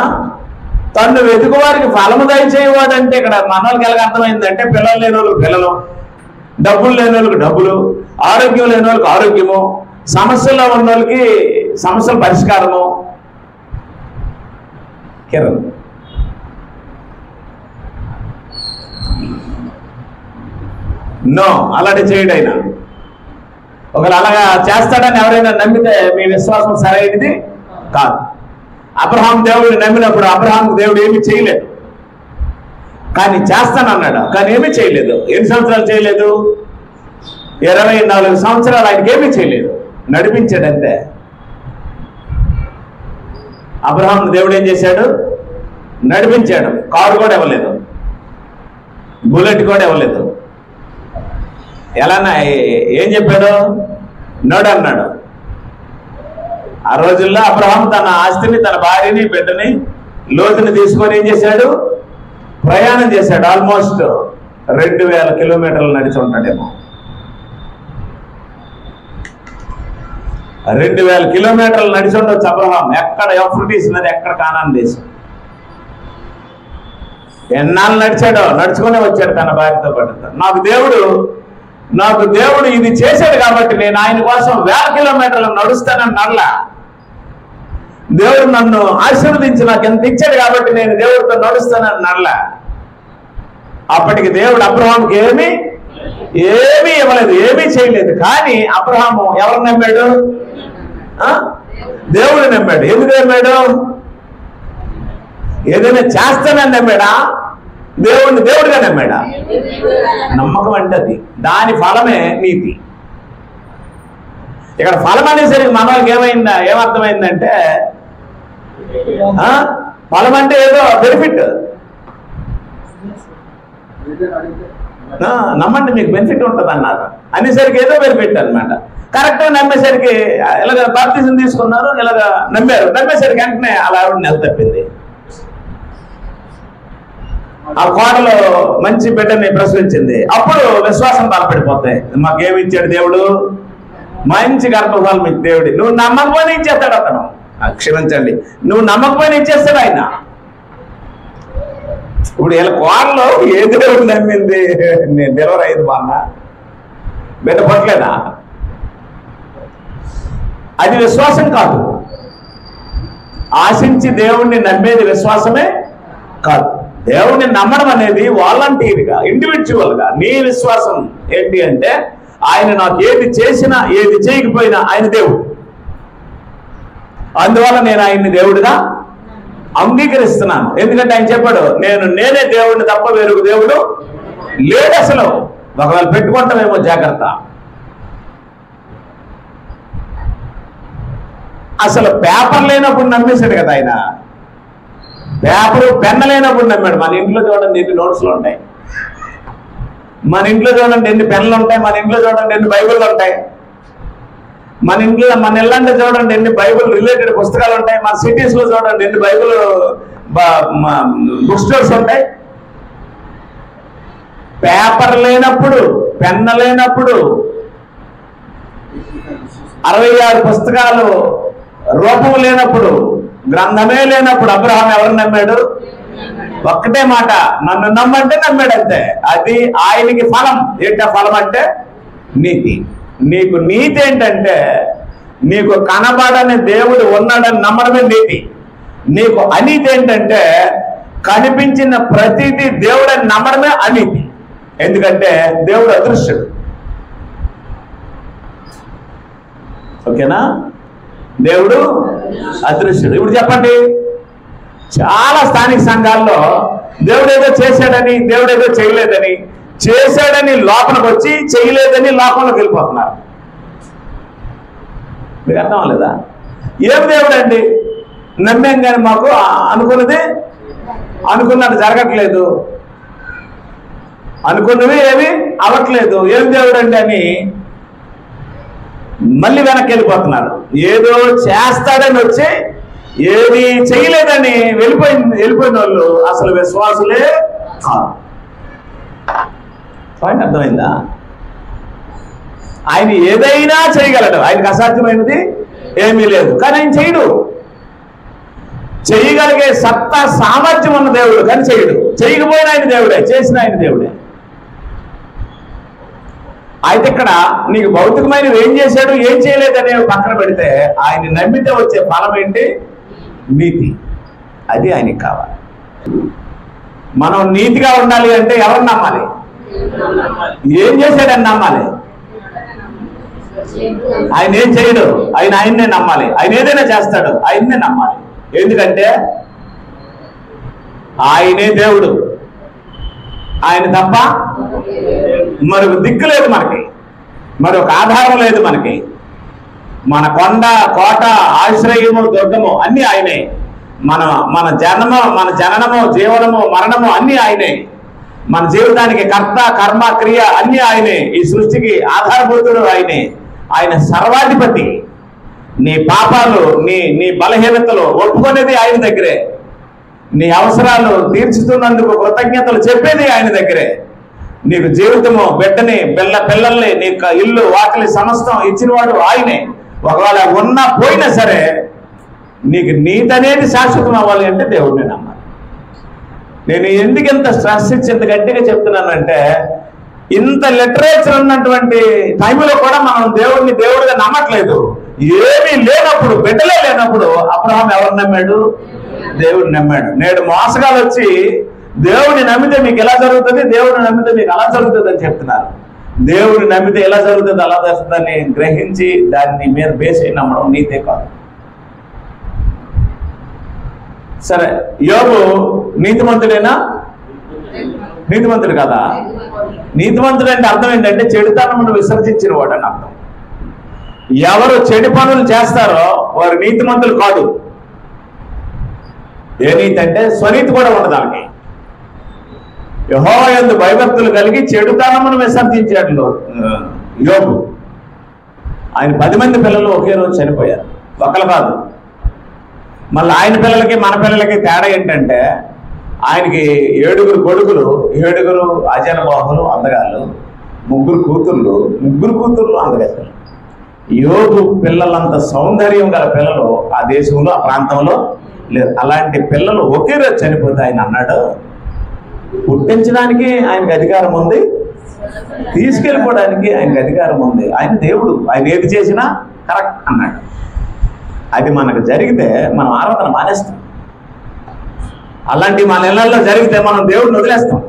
తను వెతుకు వారికి ఫలము దయచేయవాడంటే ఇక్కడ మనోళ్ళకి ఎలాగ అర్థమైందంటే, పిల్లలు లేని వాళ్ళకి పిల్లలు, డబ్బులు లేని వాళ్ళకి డబ్బులు, ఆరోగ్యం లేని వాళ్ళకి ఆరోగ్యము, సమస్యల్లో ఉన్న వాళ్ళకి సమస్యల పరిష్కారము. కిరణ్ నో, అలాంటి చేయడు ఆయన. ఒకవేళ అలాగా చేస్తాడని ఎవరైనా నమ్మితే మీ విశ్వాసం సరైనది కాదు. అబ్రహాం దేవుడిని నమ్మినప్పుడు అబ్రహాంకు దేవుడు ఏమీ చేయలేదు, కానీ చేస్తానన్నాడు, కానీ ఏమీ చేయలేదు. ఎన్ని సంవత్సరాలు చేయలేదు? 24 సంవత్సరాలు ఆయనకి ఏమీ చేయలేదు, నడిపించాడంతే. అబ్రహాం దేవుడు ఏం చేశాడు? నడిపించాడు. కారు కూడా ఇవ్వలేదు, బుల్లెట్ కూడా ఇవ్వలేదు. ఎలా ఏం చెప్పాడు? నడు అన్నాడు. ఆ రోజుల్లో అబ్రహాం తన ఆస్తిని, తన భార్యని, బిడ్డని, లోతుని తీసుకొని ఏం చేశాడు? ప్రయాణం చేశాడు. ఆల్మోస్ట్ 2000 కిలోమీటర్లు నడిచి ఉంటాడేమో. 2000 కిలోమీటర్లు నడిచి ఉండొచ్చు అబ్రహాం. ఎక్కడ యూఫ్రటీస్ నది, ఎక్కడ కానాన్ దేశం. ఎన్నాళ్ళు నడిచాడో, నడుచుకునే వచ్చాడు తన భార్యతో పాటు. నాకు దేవుడు ఇది చేశాడు కాబట్టి నేను ఆయన కోసం 1000 కిలోమీటర్లు నడుస్తానని నడలా. దేవుడు నన్ను ఆశీర్వదించి నాకు ఎంత ఇచ్చాడు కాబట్టి నేను దేవుడితో నడుస్తానని నడలా. అప్పటికి దేవుడు అబ్రహాంకి ఏమీ ఇవ్వలేదు, ఏమీ చేయలేదు. కానీ అబ్రహాము ఎవరు నమ్మాడు? దేవుడు నమ్మాడు. ఎందుకు నమ్మాడు? ఏదైనా చేస్తానని నమ్మాడా? దేవుడిని దేవుడిగా నమ్మాడా? నమ్మకం అంటే అది, దాని ఫలమే నీతి. ఇక్కడ ఫలం అనేసరికి మనకి ఏమర్థమైందంటే, ఫలం అంటే ఏదో బెనిఫిట్. నమ్మండి మీకు బెనిఫిట్ ఉంటుంది అన్నారు అనేసరికి ఏదో బెనిఫిట్ అనమాట. కరెక్ట్గా నమ్మేసరికి ఇలాగ బాప్తిజం తీసుకున్నారు, ఇలాగ నమ్మేసరికి వెంటనే అలా ఆవిడ నెల తప్పింది. ఆ కోడలో మంచి బిడ్డని ప్రసవించింది. అప్పుడు విశ్వాసం బలపడిపోతాయి. మాకేమి ఇచ్చాడు దేవుడు? మంచి గర్భఫలం ఇచ్చి దేవుడు. నువ్వు నమ్మకపోయినా ఇచ్చేస్తాడు అతను. క్షమించండి, నువ్వు నమ్మకపోయినా ఇచ్చేస్తాడు ఆయన. ఇప్పుడు వీళ్ళ కోడలో ఏ దేవుడు నమ్మింది? నేను డెలివరీ అయ్యింది మా అన్న, బిడ్డ పట్టలేదా? అది విశ్వాసం కాదు. ఆశించి దేవుణ్ణి నమ్మేది విశ్వాసమే కాదు. దేవుణ్ణి నమ్మడం అనేది వాలంటీర్గా, ఇండివిజువల్గా. నీ విశ్వాసం ఏంటి అంటే, ఆయన నాకు ఏది చేసినా ఏది చేయకపోయినా ఆయన దేవుడు, అందువల్ల నేను ఆయన్ని దేవుడిగా అంగీకరిస్తున్నాను. ఎందుకంటే ఆయన చెప్పాడు, నేనే దేవుడిని తప్ప వేరొక దేవుడు లేడు. అసలు ఒకవేళ పెట్టుకుంటామేమో జాగ్రత్త. అసలు పేపర్ లేనప్పుడు నమ్మేశాడు కదా ఆయన. పేపరు పెన్ను లేనప్పుడు నమ్మాడు. మన ఇంట్లో చూడండి ఎన్ని నోట్స్లు ఉంటాయి, మన ఇంట్లో చూడండి ఎన్ని పెన్నులు ఉంటాయి, మన ఇంట్లో చూడండి ఎన్ని బైబిళ్ళు ఉంటాయి, మన ఇళ్ళంటే చూడండి ఎన్ని బైబిల్ రిలేటెడ్ పుస్తకాలు ఉంటాయి, మన సిటీస్ లో చూడండి ఎన్ని బైబిల్ బుక్ స్టోర్స్ ఉంటాయి. పేపర్ లేనప్పుడు, పెన్ను లేనప్పుడు, 66 పుస్తకాలు రూపం లేనప్పుడు, గ్రంథమే లేనప్పుడు అబ్రహాం ఎవరు నమ్మాడు? ఒక్కటే మాట, నన్ను నమ్మంటే నమ్మాడు అంతే. అది ఆయనకి ఫలం. ఏంటా ఫలం అంటే? నీతి. నీకు నీతి ఏంటంటే, నీకు కనబడని దేవుడు ఉన్నాడని నమ్మడమే నీతి. నీకు అనీతి ఏంటంటే, కనిపించిన ప్రతిదీ దేవుడని నమ్మడమే అనీతి. ఎందుకంటే దేవుడు అదృశ్యుడు. ఓకేనా? దేవుడు అదృశ్యుడు. ఇప్పుడు చెప్పండి, చాలా స్థానిక సంఘాల్లో దేవుడు ఏదో చేశాడని, దేవుడు ఏదో చేయలేదని, చేశాడని లోపలికి వచ్చి చేయలేదని లోకంలోకి వెళ్ళిపోతున్నారు. మీకు అర్థం అవ్వలేదా? ఏం దేవుడు అండి? నమ్మేం కానీ మాకు అనుకున్నది జరగట్లేదు, అనుకున్నవి ఏవి అవ్వట్లేదు, ఏం దేవుడు అండి అని మళ్ళీ వెనక్కి వెళ్ళిపోతున్నారు. ఏదో చేస్తాడని వచ్చి ఏది చేయలేదని వెళ్ళిపోయిన వాళ్ళు అసలు విశ్వాసులే కాదు. పాయింట్ అర్థమైందా? ఆయన ఏదైనా చేయగలడు, ఆయనకు అసాధ్యమైనది ఏమీ లేదు. కానీ ఆయన చేయడు. చేయగలిగే సత్తా సామర్థ్యం ఉన్న దేవుడు కానీ చేయడు. చేయకపోయిన ఆయన దేవుడే, చేసిన ఆయన దేవుడే. అయితే ఇక్కడ నీకు భౌతికమైనవి ఏం చేశాడు ఏం చేయలేదనే పక్కన పెడితే ఆయన నమ్మితే వచ్చే ఫలం ఏంటి? నీతి. అది ఆయనకి కావాలి. మనం నీతిగా ఉండాలి అంటే ఎవరిని నమ్మాలి? ఏం చేశాడని నమ్మాలి. ఆయన ఏం చేయడు, ఆయన్నే నమ్మాలి. ఆయన ఏదైనా చేస్తాడు, ఆయన్నే నమ్మాలి. ఎందుకంటే ఆయనే దేవుడు, ఆయన తప్ప మరొక దిక్కు లేదు మనకి, మరొక ఆధారం లేదు మనకి. మన కొండ కోట ఆశ్రయము దుర్గము అన్నీ ఆయనే. మన జననము జీవనము మరణము అన్నీ ఆయనే. మన జీవితానికి కర్త కర్మ క్రియ అన్నీ ఆయనే. ఈ సృష్టికి ఆధారభూతుడు ఆయనే. ఆయన సర్వాధిపతి. నీ పాపాలు నీ బలహీనతలు ఒప్పుకునేది ఆయన దగ్గరే. నీ అవసరాలు తీర్చుతున్నందుకు కృతజ్ఞతలు చెప్పేది ఆయన దగ్గరే. నీకు జీవితము బిడ్డని పిల్లల్ని నీకు ఇల్లు వాకిలి సమస్తం ఇచ్చినవాడు ఆయనే. ఒకవేళ ఉన్నా పోయినా సరే నీకు నీతి అనేది శాశ్వతం అవ్వాలి అంటే దేవుడిని నమ్మాలి. నేను ఎందుకు ఇంత స్ట్రెస్ ఇచ్చి ఇంత గట్టిగా చెప్తున్నానంటే ఇంత లిటరేచర్ ఉన్నటువంటి టైంలో కూడా మనం దేవుడిగా నమ్మట్లేదు. ఏమీ లేనప్పుడు, బిడ్డలే లేనప్పుడు అబ్రహాం ఎవరు నమ్మాడు? దేవుడిని నమ్మాడు. నేడు మోసగాలు వచ్చి దేవుడిని నమ్మితే మీకు ఎలా జరుగుతుంది, దేవుడిని నమ్మితే మీకు అలా జరుగుతుంది అని చెప్తున్నారు. దేవుడిని నమ్మితే ఎలా జరుగుతుంది అలా జరుగుతుందని గ్రహించి దాన్ని మీద బేస్ అయి నమ్మడం నీతే కాదు. సరే, యోబు నీతిమంతుడేనా? నీతిమంతుడు కదా. నీతిమంతుడు అంటే అర్థం ఏంటంటే చెడుతనమును విసర్జించిన వాడు అని అర్థం. ఎవరు చెడు పనులు చేస్తారో వారు నీతిమంతులు కాదు. ఏ నీతి అంటే స్వనీతి కూడా ఉండదు ఆమెకి. యెహోవా యందు భయభక్తులు కలిగి చెడుతనమును విసర్జించాడు యోబు. ఆయన 10 మంది పిల్లలు ఒకే రోజు చనిపోయారు, ఒకరు కాదు. మళ్ళీ ఆయన పిల్లలకి మన పిల్లలకి తేడా ఏంటంటే ఆయనకి 7 కొడుకులు, 7 అజనబాహులు అందగాళ్ళు, 3 కూతుర్లు అందగత్తలు. యోబు పిల్లలంత సౌందర్యం గల పిల్లలు ఆ దేశంలో ఆ ప్రాంతంలో లేదు. అలాంటి పిల్లలు ఒకే రోజు చనిపోతే ఆయన అన్నాడు, పుట్టించడానికి ఆయనకు అధికారం ఉంది, తీసుకెళ్ళిపోవడానికి ఆయనకు అధికారం ఉంది. ఆయన దేవుడు, ఆయన ఏది చేసినా కరెక్ట్ అన్నాడు. అది మనకు జరిగితే మనం ఆరాధన మానేస్తాం. అలాంటి మన ఇళ్లలో జరిగితే మనం దేవుడిని వదిలేస్తాం.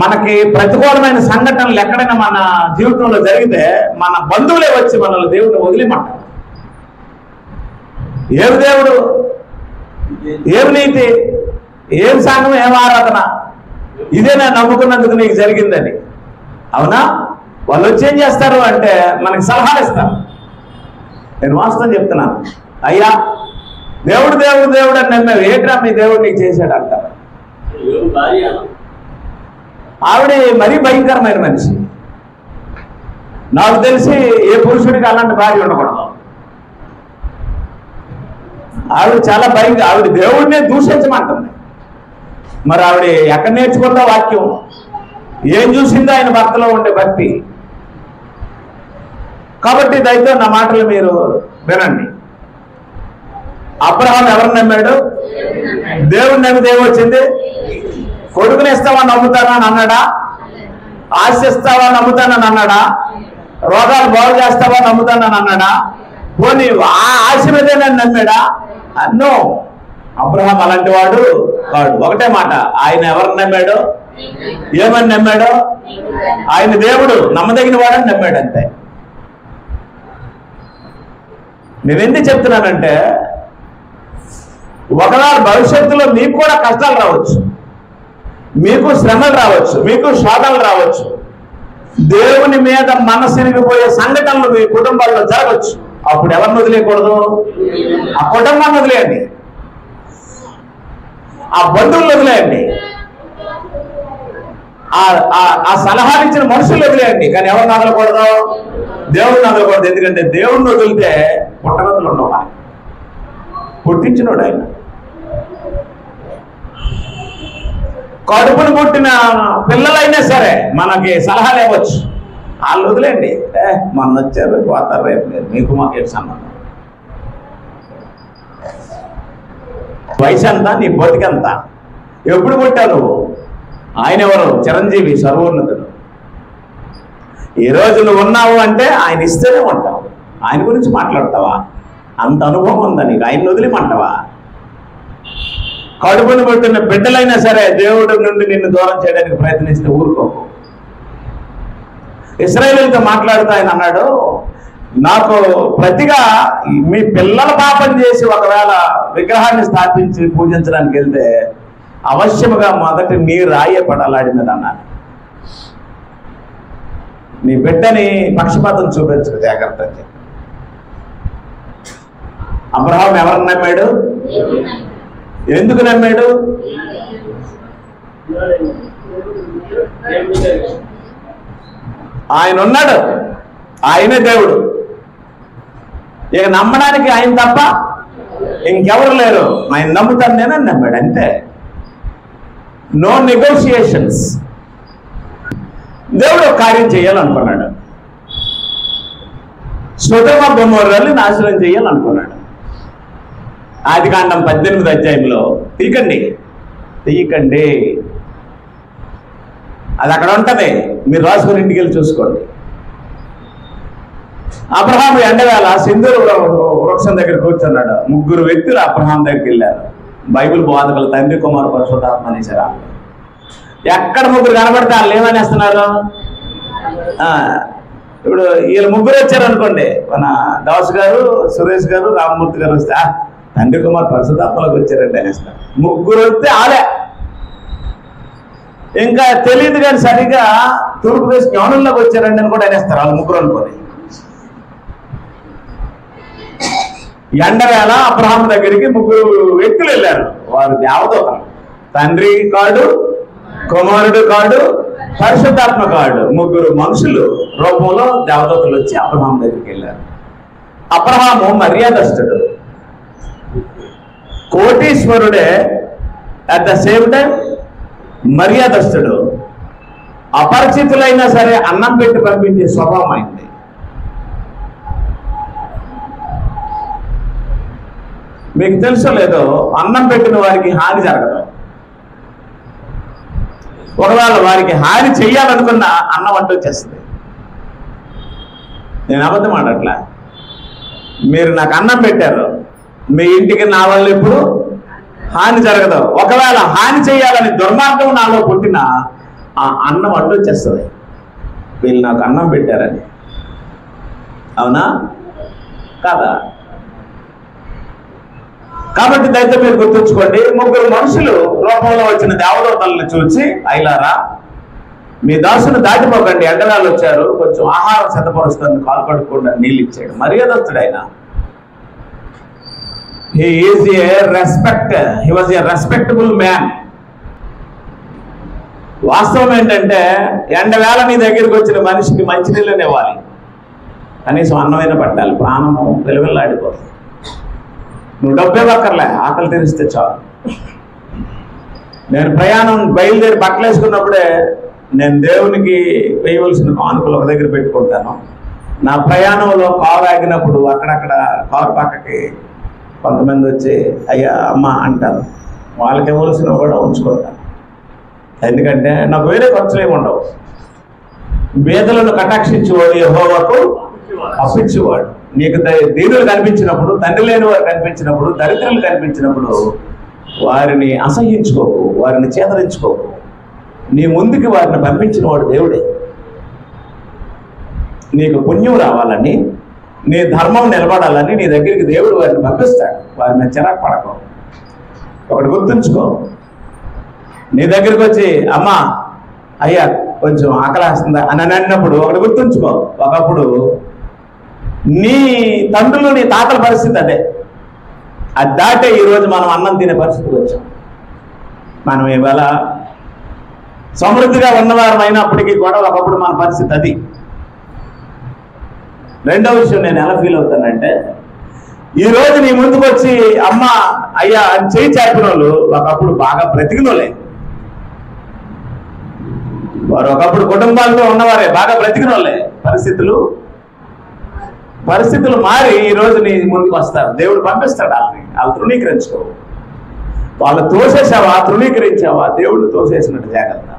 మనకి ప్రతికూలమైన సంఘటనలు ఎక్కడైనా మన జీవితంలో జరిగితే మన బంధువులే వచ్చి మనల్ని దేవుడిని వదిలేమంటారు. ఏమి దేవుడు, ఏమి నీతి, ఏం సంఘం, ఏం ఆరాధన, ఇదే నేను నమ్ముకున్నందుకు నీకు జరిగిందని. అవునా? వాళ్ళు వచ్చి ఏం చేస్తారు అంటే మనకి సలహాలు ఇస్తారు. నేను వాస్తవం చెప్తున్నాను. అయ్యా దేవుడు దేవుడు దేవుడు అని నమ్మావు, ఏంట్రా మీ దేవుడు నీకు చేశాడు అంటారు. ఆవిడ మరీ భయంకరమైన మనిషి. నాకు తెలిసి ఏ పురుషుడికి అలాంటి భార్య ఉండకూడదు. ఆవిడ చాలా భయంకర, ఆవిడ దేవుడినే దూషించమంటుంది. మరి ఆవిడ ఎక్కడ నేర్చుకుందా వాక్యం? ఏం చూసిందో ఆయన భర్తలో ఉండే భక్తి. కాబట్టి దయతో నా మాటలు మీరు వినండి. అబ్రహాం ఎవరు నమ్మాడు? దేవుడిని నమ్మితే ఏమొచ్చింది? కొడుకుని ఇస్తావా నమ్ముతానని అన్నాడా? ఆశిస్తావా నమ్ముతానని అన్నాడా? రోగాలు బాగు చేస్తావా నమ్ముతానని అన్నాడా? పోనీ ఆ ఆశ మీదే నన్ను నమ్మాడా? అన్నో. అబ్రహాం అలాంటి వాడు కాడు. ఒకటే మాట, ఆయన ఎవరిని నమ్మాడు? ఏమని నమ్మాడు? ఆయన దేవుడు, నమ్మదగిన వాడని నమ్మాడు, అంతే. నేనెందుకు చెప్తున్నానంటే ఒకనాడు భవిష్యత్తులో మీకు కూడా కష్టాలు రావచ్చు, మీకు శ్రమలు రావచ్చు, మీకు శోధనలు రావచ్చు. దేవుని మీద మనసిరిగిపోయే సంఘటనలు మీ కుటుంబాల్లో జరగచ్చు. అప్పుడు ఎవరిని వదిలేయకూడదు? ఆ కుటుంబాన్ని వదిలేయండి, ఆ బంధువులు వదిలేయండి, ఆ సలహాలు ఇచ్చిన మనుషులు వదిలేయండి. కానీ ఎవరిని వదలకూడదు? దేవుడిని వదలకూడదు. ఎందుకంటే దేవుడిని వదిలితే పుట్టగతులు ఉండవు. పుట్టించినోడు ఆయన. కడుపును పుట్టిన పిల్లలైనా సరే మనకి సలహాలు ఇవ్వచ్చు. వాళ్ళు వదిలేండి. మొన్న వచ్చారు పోతారు, రేపు లేదు, మీకు మాకేం సంబంధం. వయసు ఎంత, నీ బతికెంత, ఎప్పుడు పుట్టావు నువ్వు? ఆయన ఎవరు? చిరంజీవి, సర్వోన్నతుడు. ఈరోజు నువ్వు ఉన్నావు అంటే ఆయన ఇస్తేనే ఉంటావు. ఆయన గురించి మాట్లాడతావా? అంత అనుభవం ఉందా నీకు? ఆయన వదిలిమంటావా? కడుపును పుట్టిన బిడ్డలైనా సరే దేవుడి నుండి నిన్ను దూరం చేయడానికి ప్రయత్నిస్తే ఊరుకోకు. ఇశ్రాయేలుతో మాట్లాడుతూ ఆయన అన్నాడు, నాకు ప్రతిగా మీ పిల్లల పాపం చేసి ఒకవేళ విగ్రహాన్ని స్థాపించి పూజించడానికి వెళ్తే అవశ్యముగా మొదటి నీ రాయే పడాలాడి మీద అన్నాడు. నీ బిడ్డని పక్షపాతం చూపించరు, జాగ్రత్త అని చెప్పి. అబ్రహాం ఎవరిని నమ్మాడు? ఎందుకు నమ్మాడు? ఆయన ఉన్నాడు, ఆయనే దేవుడు. ఇక నమ్మడానికి ఆయన తప్ప ఇంకెవరు లేరు. ఆయన నమ్ముతాను నేనని నమ్మాడు, అంతే. No negotiations. దేవుడు ఒక కార్యం చేయాలనుకున్నాడు. సొదొమ గొమొర్రాని నాశనం చేయాలనుకున్నాడు. ఆదికాండం 18 అధ్యాయంలో తీయకండి, అది అక్కడ ఉంటది, మీరు రాసుకుని ఇంటికి వెళ్ళి చూసుకోండి. అబ్రహాం ఎండవేళ సింధూరు వృక్షం దగ్గర కూర్చున్నాడు. 3 వ్యక్తులు అబ్రహాం దగ్గరికి వెళ్ళారు. బైబిల్ బోధకులు తండ్రి, కుమారు, పరిశుద్ధాత్మ అనేసారు. ఎక్కడ 3 కనబడితే వాళ్ళు ఏమనేస్తున్నారు? ఇప్పుడు వీళ్ళు 3 వచ్చారనుకోండి, మన దాస్ గారు, సురేష్ గారు, రామమూర్తి గారు వస్తే తండ్రి, కుమారు, పరిశుద్ధాత్మలోకి వచ్చారండి అనేస్తారు. 3 వస్తే ఆలే. ఇంకా తెలియదు కానీ సరిగా తూర్పు దేశ జ్ఞానంలోకి వచ్చారండి అని కూడా అనేస్తారు వాళ్ళు 3 అనుకోని. ఎండవేళ అబ్రహాం దగ్గరికి 3 వ్యక్తులు వెళ్ళారు. వారు దేవదూతలు. తండ్రి కాడు, కుమారుడు కాడు, పరిశుద్ధాత్మ కాడు. 3 మనుషులు రూపంలో దేవదూతలు వచ్చి అబ్రహాం దగ్గరికి వెళ్ళారు. అబ్రహాము మర్యాదస్తుడు, కోటీశ్వరుడే, అట్ ద సేమ్ టైం మర్యాదస్తుడు. అపరిచితులైనా సరే అన్నం పెట్టి పంపించే స్వభావం అయింది. మీకు తెలుసో లేదో, అన్నం పెట్టిన వారికి హాని జరగదు. ఒకవేళ వారికి హాని చెయ్యాలనుకున్న అన్నం అంటూ వచ్చేస్తుంది. నేను అబద్ధం ఆడట్లా. మీరు నాకు అన్నం పెట్టారు, మీ ఇంటికి నా వల్ల ఇప్పుడు హాని జరగదు. ఒకవేళ హాని చేయాలని దుర్మార్గం నాలో పుట్టిన ఆ అన్నం అడ్డు వచ్చేస్తుంది. వీళ్ళు నాకు అన్నం పెట్టారని. అవునా కాదా? కాబట్టి దయతో మీరు గుర్తుంచుకోండి, 3 మనుషులు రూపంలో వచ్చిన దేవదూతలను చూసి, అయిలారా మీ దాసును దాటిపోకండి, ఎండలాలు వచ్చారు, కొంచెం ఆహారం సిద్ధపరుస్తుంది, కాలు కడుక్కుండా నీళ్ళు ఇచ్చాడు. మర్యాదస్తుడు ఆయన. He was a respectable man. వాస్తవం ఏంటంటే ఎండవేళ నీ దగ్గరికి వచ్చిన మనిషికి మంచినీళ్ళని ఇవ్వాలి, కనీసం అన్నమైన పట్టాలి, ప్రాణం వెలువెల్లాడిపోతుంది. నువ్వు డబ్బే పక్కర్లే, ఆకలి తెరిస్తే చాలు. నేను ప్రయాణం బయలుదేరి బట్టలు వేసుకున్నప్పుడే నేను దేవునికి వేయవలసిన కానుకలు ఒక దగ్గర పెట్టుకుంటాను. నా ప్రయాణంలో కారు ఆగినప్పుడు అక్కడక్కడ కారు పక్కకి కొంతమంది వచ్చి అయ్యా అమ్మ అంటారు. వాళ్ళకి ఇవ్వాల్సినవి కూడా ఉంచుకుంటాను. ఎందుకంటే నాకు వేరే ఖర్చులు ఏమి ఉండవు. బీదలను కటాక్షించేవాడు యెహోవాకు అప్పించేవాడు. నీకు దీనులు కనిపించినప్పుడు, తండ్రి లేని వారు కనిపించినప్పుడు, దరిద్రులు కనిపించినప్పుడు వారిని అసహ్యించుకోకు, వారిని చేదరించుకోకు. నీ ముందుకి వారిని పంపించిన వాడు దేవుడే. నీకు పుణ్యం రావాలని, నీ ధర్మం నిలబడాలని నీ దగ్గరికి దేవుడు వారిని పంపిస్తాడు. వారిని చిరాకు పడకు. ఒకటి గుర్తుంచుకో, నీ దగ్గరికి వచ్చి అమ్మా అయ్యా కొంచెం ఆకలేస్తుందా అని అన్నప్పుడు ఒకటి గుర్తుంచుకో, ఒకప్పుడు నీ తండ్రులు నీ తాతల పరిస్థితి అదే. అది దాటే ఈరోజు మనం అన్నం తినే పరిస్థితికి వచ్చాం. మనం ఇవాళ సమృద్ధిగా ఉన్నవారం అయినప్పటికీ కూడా ఒకప్పుడు మన పరిస్థితి అది. రెండో విషయం నేను ఎలా ఫీల్ అవుతానంటే, ఈరోజు నీ ముందుకు వచ్చి అమ్మ అయ్యా అని చేయి చాపిన వాళ్ళు ఒకప్పుడు బాగా బ్రతికినోళ్ళే. వారు ఒకప్పుడు కుటుంబాలతో ఉన్నవారే, బాగా బ్రతికిన వాళ్ళే. పరిస్థితులు మారి ఈరోజు నీ ముందుకు వస్తారు. దేవుడు పంపిస్తాడు వాళ్ళు తృణీకరించుకో. వాళ్ళు తోసేసావా, తృణీకరించావా, దేవుడు తోసేసినట్టు జాగ్రత్త.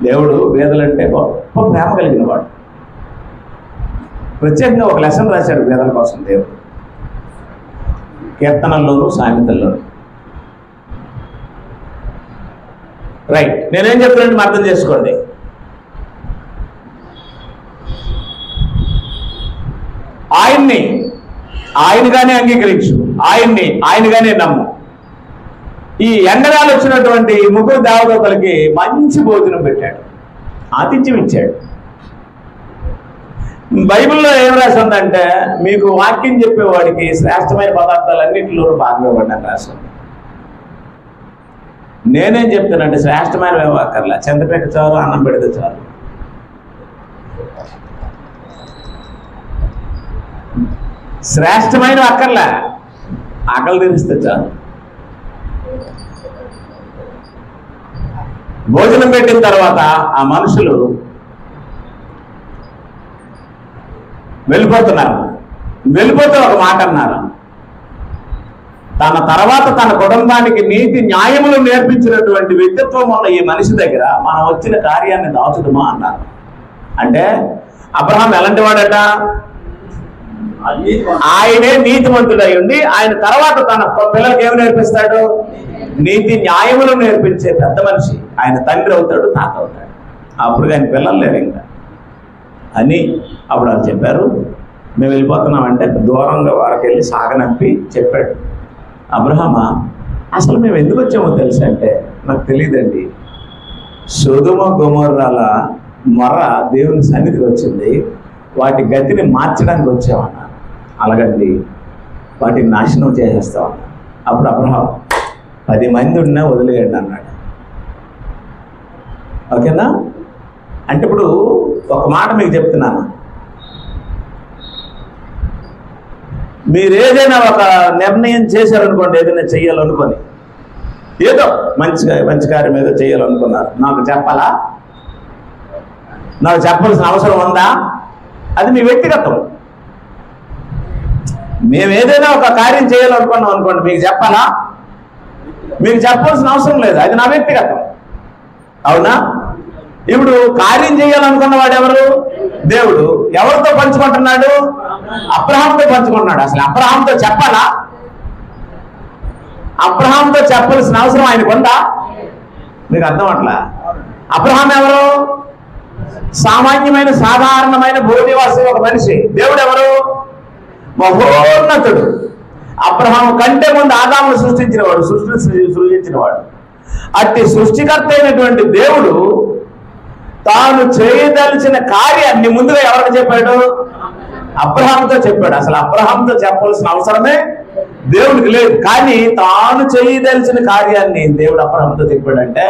దేవుడు వేదలంటే గొప్ప ప్రేమ కలిగిన వాడు. ప్రత్యేకంగా ఒక లెసన్ రాశాడు వేదల కోసం దేవుడు, కీర్తనల్లోనూ సామెతల్లోనూ. రైట్, నేనేం చెప్తున్నాను అర్థం చేసుకోండి. ఆయనగానే అంగీకరించు, ఆయనగానే నమ్ము. ఈ ఎండగాలు వచ్చినటువంటి ముగ్గురు దేవదూతలకి మంచి భోజనం పెట్టాడు, ఆతిథ్యం ఇచ్చాడు. బైబిల్లో ఏం రాసి ఉందంటే, మీకు వాక్యం చెప్పేవాడికి శ్రేష్టమైన పదార్థాలన్నింటిలోనూ భాగం ఇవ్వండి అని రాసి ఉంది. నేనేం చెప్తానంటే, శ్రేష్టమైన వ్యవహారలా, చింతపేక చాలు, అన్నం పెడితే చాలు. శ్రేష్టమైన అక్కర్లా, ఆకలి తీరిస్తే చాలు. భోజనం పెట్టిన తర్వాత ఆ మనుషులు వెళ్ళిపోతున్నారు. వెళ్ళిపోతే ఒక మాట అన్నారు, తన తర్వాత తన కుటుంబానికి నీతి న్యాయములు నేర్పించినటువంటి వ్యక్తిత్వం ఉన్న ఈ మనిషి దగ్గర మనం వచ్చిన కార్యాన్ని దాచుదమా అన్నారు. అంటే అబ్రహాం ఎలాంటి వాడట? ఆయనే నీతిమంతుడై ఉండి ఆయన తర్వాత తన పిల్లలకి ఏమి నేర్పిస్తాడు? నీతి న్యాయములు నేర్పించే పెద్ద మనిషి. ఆయన తండ్రి అవుతాడు, తాత అవుతాడు. అప్పుడు ఆయన పిల్లలు లేరు ఇంకా అని అప్పుడు వాళ్ళు చెప్పారు, మేము వెళ్ళిపోతున్నామంటే దూరంగా వారికి వెళ్ళి సాగనంపి చెప్పాడు, అబ్రహామా అసలు మేము ఎందుకు వచ్చామో తెలుసా అంటే, నాకు తెలియదండి, సొదొమ గొమొర్రాల మొర దేవుని సన్నిధికి వచ్చింది, వాటి గతిని మార్చడానికి వచ్చామన్నా. అలాగండి, వాటిని నాశనం చేసేస్తామన్నా. అప్పుడు అబ్రహాం 10 మంది ఉన్నా వదిలేయండి అన్నాడు. ఓకేనా? అంటే ఇప్పుడు ఒక మాట మీకు చెప్తున్నాను, మీరు ఏదైనా ఒక నిర్ణయం చేశారనుకోండి, ఏదైనా చెయ్యాలనుకొని, ఏదో మంచి కార్యం ఏదో చేయాలనుకున్నారు, నాకు చెప్పాలా? నాకు చెప్పాల్సిన అవసరం ఉందా? అది మీ వ్యక్తిగతం. మేము ఏదైనా ఒక కార్యం చేయాలనుకున్నాం అనుకోండి, మీకు చెప్పాలా? మీకు చెప్పాల్సిన అవసరం లేదు, అది నా వ్యక్తిగతం. అవునా? ఇప్పుడు కార్యం చేయాలనుకున్న వాడు ఎవరు? దేవుడు. ఎవరితో పంచుకుంటున్నాడు? అబ్రహాంతో పంచుకుంటున్నాడు. అసలు అబ్రహాంతో చెప్పాలా? అబ్రహాంతో చెప్పాల్సిన అవసరం ఆయనకు ఉందా? మీకు అర్థం అట్లా. అబ్రహాం ఎవరు? సామాన్యమైన సాధారణమైన భూనివాసి ఒక మనిషి. దేవుడు ఎవరు? మహోన్నతుడు. అబ్రహాం కంటే ముందు ఆదామును సృష్టించినవాడు, సృజించినవాడు. అట్టి సృష్టికర్త అయినటువంటి దేవుడు తాను చేయదలిచిన కార్యాన్ని ముందుగా ఎవరికి చెప్పాడు? అబ్రహాంతో చెప్పాడు. అసలు అబ్రహాంతో చెప్పాల్సిన అవసరమే దేవుడికి లేదు. కానీ తాను చేయదలిచిన కార్యాన్ని దేవుడు అబ్రహాంతో చెప్పాడంటే,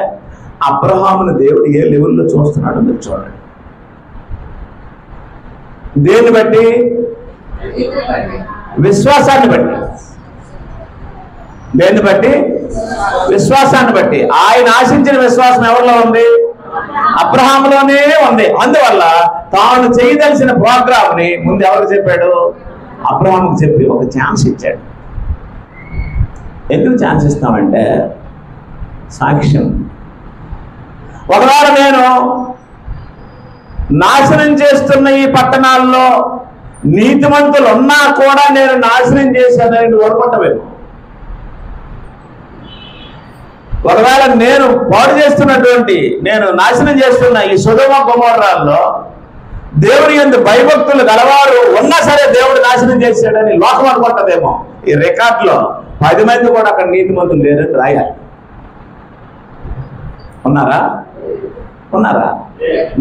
అబ్రహామును దేవుడు ఏ లెవెల్లో చూస్తున్నాడో మీరు చూడండి. దేన్ని బట్టి? విశ్వాసాన్ని బట్టి. దేన్ని బట్టి? విశ్వాసాన్ని బట్టి. ఆయన ఆశించిన విశ్వాసం ఎవరిలో ఉంది? అబ్రహాములోనే ఉంది. అందువల్ల తాను చేయదలిసిన ప్రోగ్రామ్ ని ముందు ఎవరికి చెప్పాడు? అబ్రహాముకు చెప్పి ఒక ఛాన్స్ ఇచ్చాడు. ఎందుకు ఛాన్స్ ఇస్తామంటే, సాక్ష్యం. ఒకవేళ నేను నాశనం చేస్తున్న ఈ పట్టణాల్లో నీతిమంతులు ఉన్నా కూడా నేను నాశనం చేశానని ఓర్పట్టవేమో. ఒకవేళ నేను పాడు చేస్తున్నటువంటి, నేను నాశనం చేస్తున్న ఈ సొదొమ గొమొర్రాల్లో దేవుని యందు భయభక్తులు గలవారు ఉన్నా సరే దేవుడు నాశనం చేశాడని లోకం అనుకుంటదేమో. ఈ రికార్డులో 10 మంది కూడా అక్కడ నీతిమంతులు లేరని రాయాలి. ఉన్నారా? ఉన్నారా?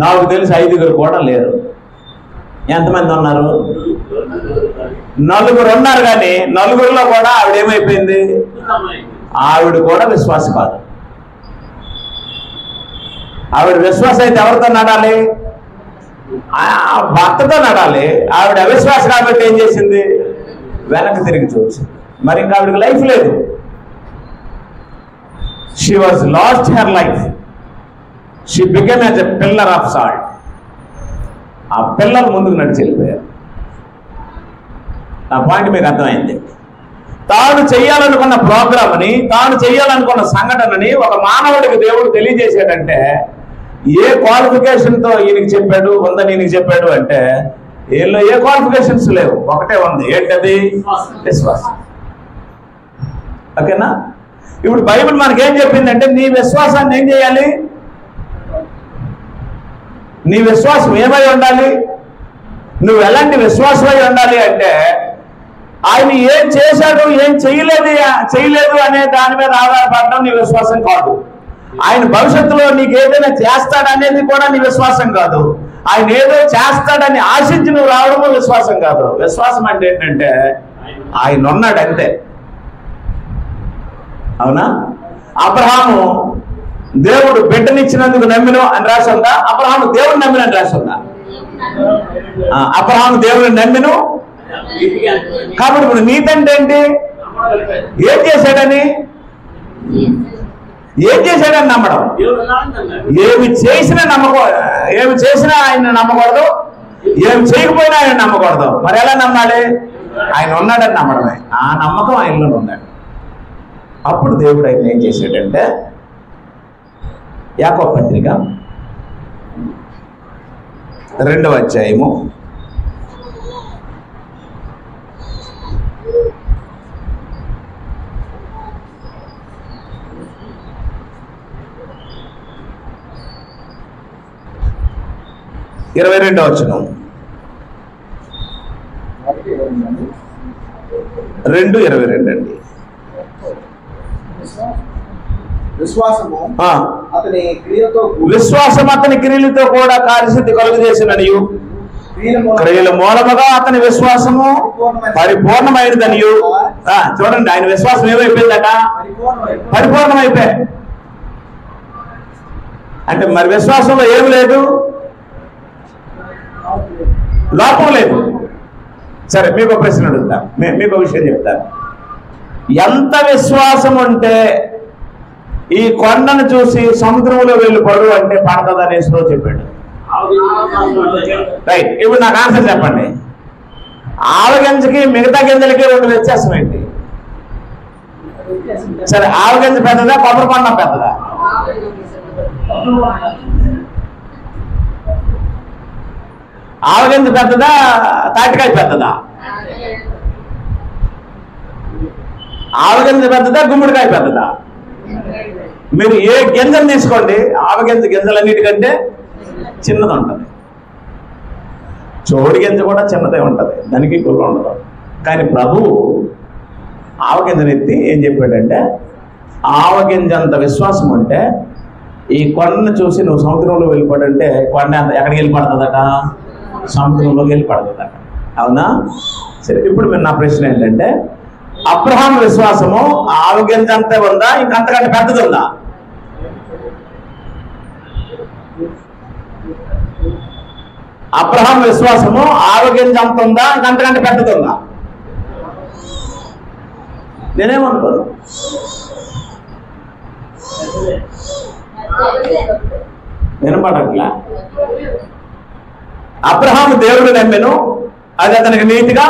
నాకు తెలిసి 5 కూడా లేరు. ఎంతమంది ఉన్నారు? 4 ఉన్నారు. కానీ 4లో కూడా ఆవిడ ఏమైపోయింది? ఆవిడ కూడా విశ్వాసం కాదు. ఆవిడ విశ్వాసం అయితే ఎవరితో నడాలి? భర్తతో నడాలి. ఆవిడ అవిశ్వాసం కాబట్టి ఏం చేసింది? వెనక్కి తిరిగి చూసింది. మరి ఇంకా ఆవిడకి లైఫ్ లేదు. She was lost her life. She became as a pillar of salt. ఆ పిల్లలు ముందుకు నడిచి వెళ్ళిపోయారు. నా పాయింట్ మీకు అర్థమైంది. తాను చెయ్యాలనుకున్న ప్రోగ్రామ్ని, తాను చెయ్యాలనుకున్న సంఘటనని ఒక మానవుడికి దేవుడు తెలియజేసాడంటే ఏ క్వాలిఫికేషన్తో ఈయనకి చెప్పాడు, ఉందని ఈయనకి చెప్పాడు అంటే వీళ్ళు ఏ క్వాలిఫికేషన్స్ లేవు, ఒకటే ఉంది. ఏంటది? విశ్వాసం. ఓకేనా? ఇప్పుడు బైబిల్ మనకేం చెప్పిందంటే నీ విశ్వాసాన్ని ఏం చేయాలి? నీ విశ్వాసం ఏమై ఉండాలి? నువ్వు ఎలాంటి విశ్వాసమై ఉండాలి అంటే ఆయన ఏం చేశాడు, ఏం చేయలేదు అనే దాని మీద ఆధారపడడం నీ విశ్వాసం కాదు. ఆయన భవిష్యత్తులో నీకు ఏదైనా చేస్తాడనేది కూడా నీ విశ్వాసం కాదు. ఆయన ఏదో చేస్తాడని ఆశించి నువ్వు రావడము విశ్వాసం కాదు. విశ్వాసం అంటే ఏంటంటే ఆయన ఉన్నాడు అంతే. అవునా? అబ్రహాము దేవుడు బిడ్డనిచ్చినందుకు నమ్మిను అని రాసి ఉందా? అబ్రహాము దేవుడు నమ్మిన అని రాసి ఉందా? అబ్రహాము దేవుడిని నమ్మిను. కాబట్టి ఇప్పుడు నీతి అంటే ఏంటి? ఏం చేశాడని నమ్మడం. ఏమి చేసినా ఆయన నమ్మకూడదు, ఏమి చేయకపోయినా ఆయన నమ్మకూడదు. మరి ఎలా నమ్మాలి? ఆయన ఉన్నాడని నమ్మడమే. ఆ నమ్మకం ఆయనలో ఉన్నాడు. అప్పుడు దేవుడు ఆయన ఏం చేశాడంటే యాకోబు పత్రిక 2వ అధ్యాయము 22వ వచనం. 2:22 అండి. విశ్వాసం అతని క్రియలతో కూడా కార్యసిద్ధి కలుగజేసిననియు క్రియల మూలముగా అతని విశ్వాసము పరిపూర్ణమైనదనియు. చూడండి, ఆయన విశ్వాసం ఏమైపోయిందట? పరిపూర్ణమైపోయి. అంటే మరి విశ్వాసంలో ఏమి లేదు? లోపం లేదు. సరే, మీకు ప్రశ్న అడుగుతా, మీకు విషయం చెప్తాను. ఎంత విశ్వాసం ఉంటే ఈ కొండను చూసి సముద్రంలో వెళ్ళి పడు అంటే పడతాది అనేసి చెప్పాడు. రైట్. ఇప్పుడు నాకు ఆన్సర్ చెప్పండి. ఆవగింజకి మిగతా గింజలకి 2 వ్యత్యాసం ఏంటి? సరే, ఆవగింజ పెద్దదా, కొబ్బరి కొండ పెద్దదా? ఆవగింజ పెద్దదా, తాటికాయ పెద్దదా? ఆవగింజ పెద్దదా, గుమ్మడికాయ పెద్దదా? మీరు ఏ గింజలు తీసుకోండి, ఆవగింజ గింజలన్నిటికంటే చిన్నది ఉంటుంది. చోడి గింజ కూడా చిన్నదే ఉంటుంది, దానికి గుర్రం ఉండదు. కానీ ప్రభువు ఆవగింజనెత్తి ఏం చెప్పాడంటే ఆవగింజ అంత విశ్వాసం ఉంటే ఈ కొండను చూసి నువ్వు సముద్రంలో వెళ్ళిపోడంటే కొండ ఎక్కడికి వెళ్ళిపడుతుందట? సముద్రంలోకి వెళ్ళిపడుతుందట. అవునా? సరే, ఇప్పుడు మీరు నా ప్రశ్న ఏంటంటే అబ్రహాం విశ్వాసము ఆవగింజ అంతే ఉందా, ఇంకంతకంటే పెద్దది ఉందా? అబ్రహాం విశ్వాసము ఆవగింజ అంత ఉందా, ఇంకంతకంటే పెద్దది ఉందా? నేనేమనుకోను. వినపడట్లా. అబ్రహాము దేవుడు నమ్మెను, అది అతనికి నీతిగా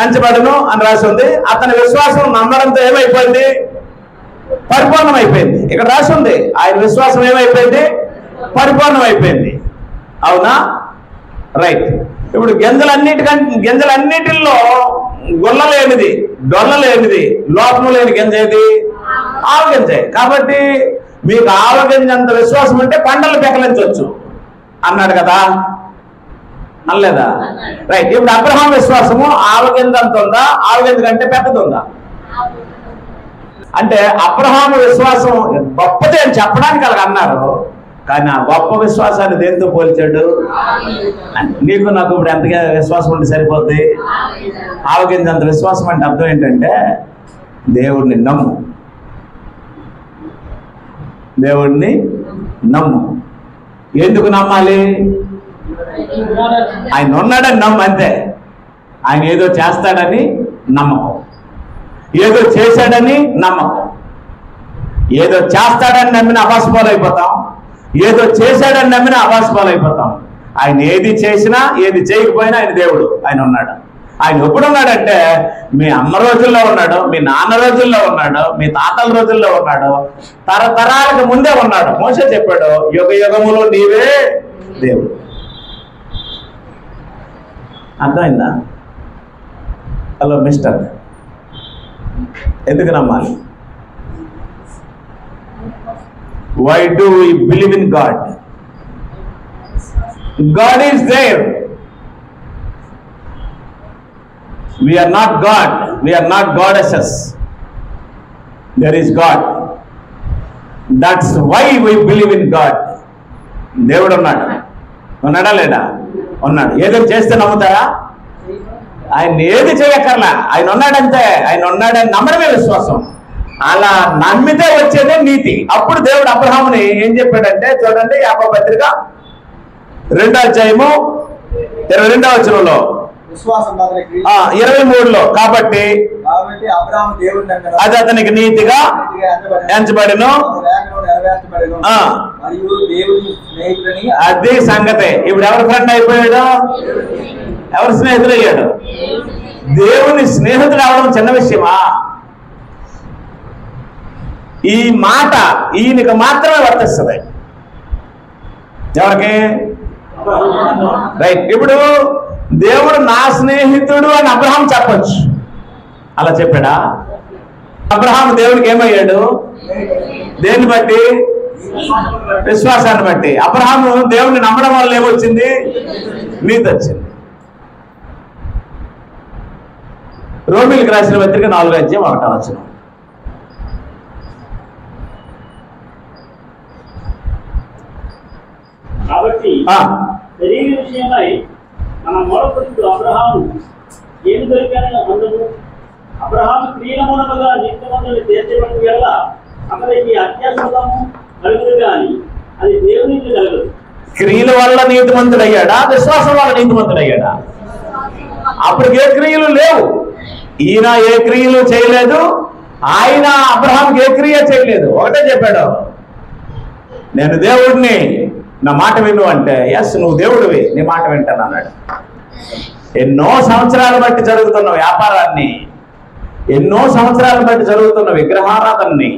ఎంచబడును అని రాసి ఉంది. అతని విశ్వాసం నమ్మడంతో ఏమైపోయింది? పరిపూర్ణమైపోయింది. ఇక్కడ రాసి ఉంది ఆయన విశ్వాసం ఏమైపోయింది? పరిపూర్ణమైపోయింది. అవునా? రైట్. ఇప్పుడు గింజలన్నిటిలో గుల్లలేనిది, డొల్లలేనిది, లోపము లేని గింజ ఏది? ఆవగింజ. కాబట్టి మీకు ఆవగింజ అంత విశ్వాసం ఉంటే పంటలు పెకలించవచ్చు అన్నాడు కదా, అనలేదా? రైట్. ఇప్పుడు అబ్రహాం విశ్వాసము ఆవగింజ అంత ఉందా, ఆవగింజ కంటే పెద్దది ఉందా? అంటే అబ్రహాము విశ్వాసం గొప్పది అని చెప్పడానికి అలాగ అన్నారు. కానీ ఆ గొప్ప విశ్వాసాన్ని దేంతో పోల్చాడు? నీకు నాకు ఇప్పుడు ఎంతగా విశ్వాసం ఉంటే సరిపోద్ది? ఆవగించేంత విశ్వాసం అంటే అర్థం ఏంటంటే దేవుడిని నమ్ము, దేవుడిని నమ్ము. ఎందుకు నమ్మాలి? ఆయన ఉన్నాడని నమ్ము, అంతే. ఆయన ఏదో చేస్తాడని నమ్మకం, ఏదో చేశాడని నమ్మకం. ఏదో చేస్తాడని నమ్మిన అవాసపాలైపోతాం, ఏదో చేశాడని నమ్మిన అవాసపాలైపోతాం. ఆయన ఏది చేసినా ఏది చేయకపోయినా ఆయన దేవుడు, ఆయన ఉన్నాడు. ఆయన ఎప్పుడున్నాడంటే మీ అమ్మ రోజుల్లో ఉన్నాడు, మీ నాన్న రోజుల్లో ఉన్నాడు, మీ తాతల రోజుల్లో ఉన్నాడు, తరతరాలకు ముందే ఉన్నాడు. మోషే చెప్పాడు, యుగ యుగములో నీవే దేవుడు. అర్థమైందా? హలో మిస్టర్, ఎందుకు నమ్మాలి? Why do we believe in God? God is there. We are not God. We are not goddesses. There is God. That's why we believe in God. దేవుడు ఉన్నాడు. ఉన్నాడా లేదా? ఉన్నాడు. ఏదో చేస్తే నమ్ముతారా? ఆయన ఏది చేయక్కర్లా, ఆయన ఉన్నాడంతే. ఆయన ఉన్నాడని నమ్మడమే విశ్వాసం. అలా నమ్మితే వచ్చేదే నీతి. అప్పుడు దేవుడు అబ్రహాముని ఏం చెప్పాడంటే, చూడండి యాకోబు పత్రిక 2వ అధ్యాయము 22వ వచనంలో 23లో, కాబట్టి అది అతనికి నీతిగా ఎంచబడెను. అదే సంగతే. ఇప్పుడు ఎవరి ఫ్రెండ్ అయిపోయాడు? ఎవరి స్నేహితుడు అయ్యాడు? దేవుని స్నేహితుడు అవడం చిన్న విషయమా? ఈ మాట ఈయనకి మాత్రమే వర్తిస్తుంది. ఎవరికి? రైట్. ఇప్పుడు దేవుడు నా స్నేహితుడు అని అబ్రహాం చెప్పొచ్చు. అలా చెప్పాడా? అబ్రహాం దేవుడికి ఏమయ్యాడు? దేన్ని బట్టి? విశ్వాసాన్ని బట్టి. అబ్రహాము దేవుడిని నమ్మడం వల్ల ఏమొచ్చింది? నీతి వచ్చింది. రోమీయులకు రాసిన పత్రిక 4వ అధ్యాయం 1వ వచనం. కాబట్టి శరీర విషయమై మన మూలపురుషుడు అబ్రహాము ఏమి దొరికానని అందము. అబ్రహాము క్రియల మూలముగా నీతిమంతుని తీర్చబడి వల్ల అతనికి అత్యాసము కలుగుదు కానీ అది దేవునికి కలగదు. క్రియల వల్ల నీతిమంతుడయ్యాడా? విశ్వాసం వల్ల నీతిమంతుడయ్యాడా? అప్పటికి ఏ క్రియలు లేవు. ఈయన ఏ క్రియలు చేయలేదు, ఆయన అబ్రహాంకి ఏ క్రియ చేయలేదు. ఒకటే చెప్పాడు, నేను దేవుడిని, నా మాట విను అంటే, ఎస్ నువ్వు దేవుడివి, నీ మాట వింటాను అన్నాడు. ఎన్నో సంవత్సరాలు బట్టి జరుగుతున్న వ్యాపారాన్ని, ఎన్నో సంవత్సరాలు బట్టి జరుగుతున్న విగ్రహారాధనని,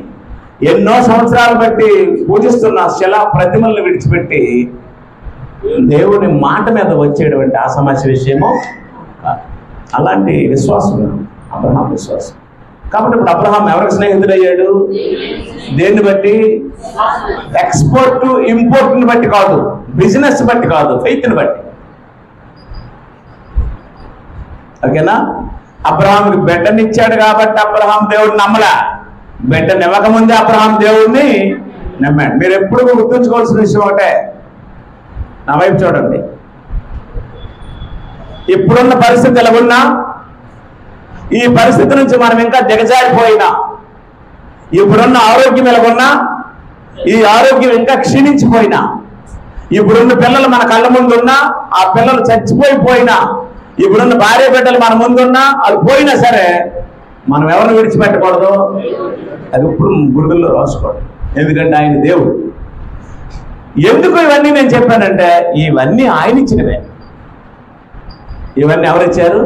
ఎన్నో సంవత్సరాలు బట్టి పూజిస్తున్న శిలా ప్రతిమల్ని విడిచిపెట్టి దేవుని మాట మీద వచ్చేటువంటి ఆ సమస్య విషయము. అలాంటి విశ్వాసం అబ్రహాం విశ్వాసం. కాబట్టి ఇప్పుడు అబ్రహాం ఎవరికి స్నేహితుడయ్యాడు? దేన్ని బట్టి? ఎక్స్పోర్ట్ ఇంపోర్ట్ని బట్టి కాదు, బిజినెస్ బట్టి కాదు, ఫెయిత్ని బట్టి. ఓకేనా? అబ్రహాంకి బిడ్డనిచ్చాడు కాబట్టి అబ్రహాం దేవుడిని నమ్మలా. బిడ్డని ఇవ్వకముందే అబ్రహాం దేవుడిని నమ్మాడు. మీరు ఎప్పుడు గుర్తుంచుకోవాల్సిన విషయం ఒకటే, నా వైపు చూడండి. ఇప్పుడున్న పరిస్థితి ఎలా ఉన్నా, ఈ పరిస్థితి నుంచి మనం ఇంకా దిగజారిపోయినా, ఇప్పుడున్న ఆరోగ్యం ఎలాగున్నా, ఈ ఆరోగ్యం ఇంకా క్షీణించిపోయినా, ఇప్పుడున్న పిల్లలు మన కళ్ళ ముందున్నా, ఆ పిల్లలు చచ్చిపోయిపోయినా, ఇప్పుడున్న భార్య బిడ్డలు మన ముందున్నా, అది పోయినా సరే మనం ఎవరిని విడిచిపెట్టకూడదు. అది ఇప్పుడు గుండెల్లో రాసుకోండి. ఎందుకంటే ఆయన దేవుడు. ఎందుకు ఇవన్నీ నేను చెప్పానంటే, ఇవన్నీ ఆయన ఇచ్చినవే. ఇవన్నీ ఎవరిచ్చారు?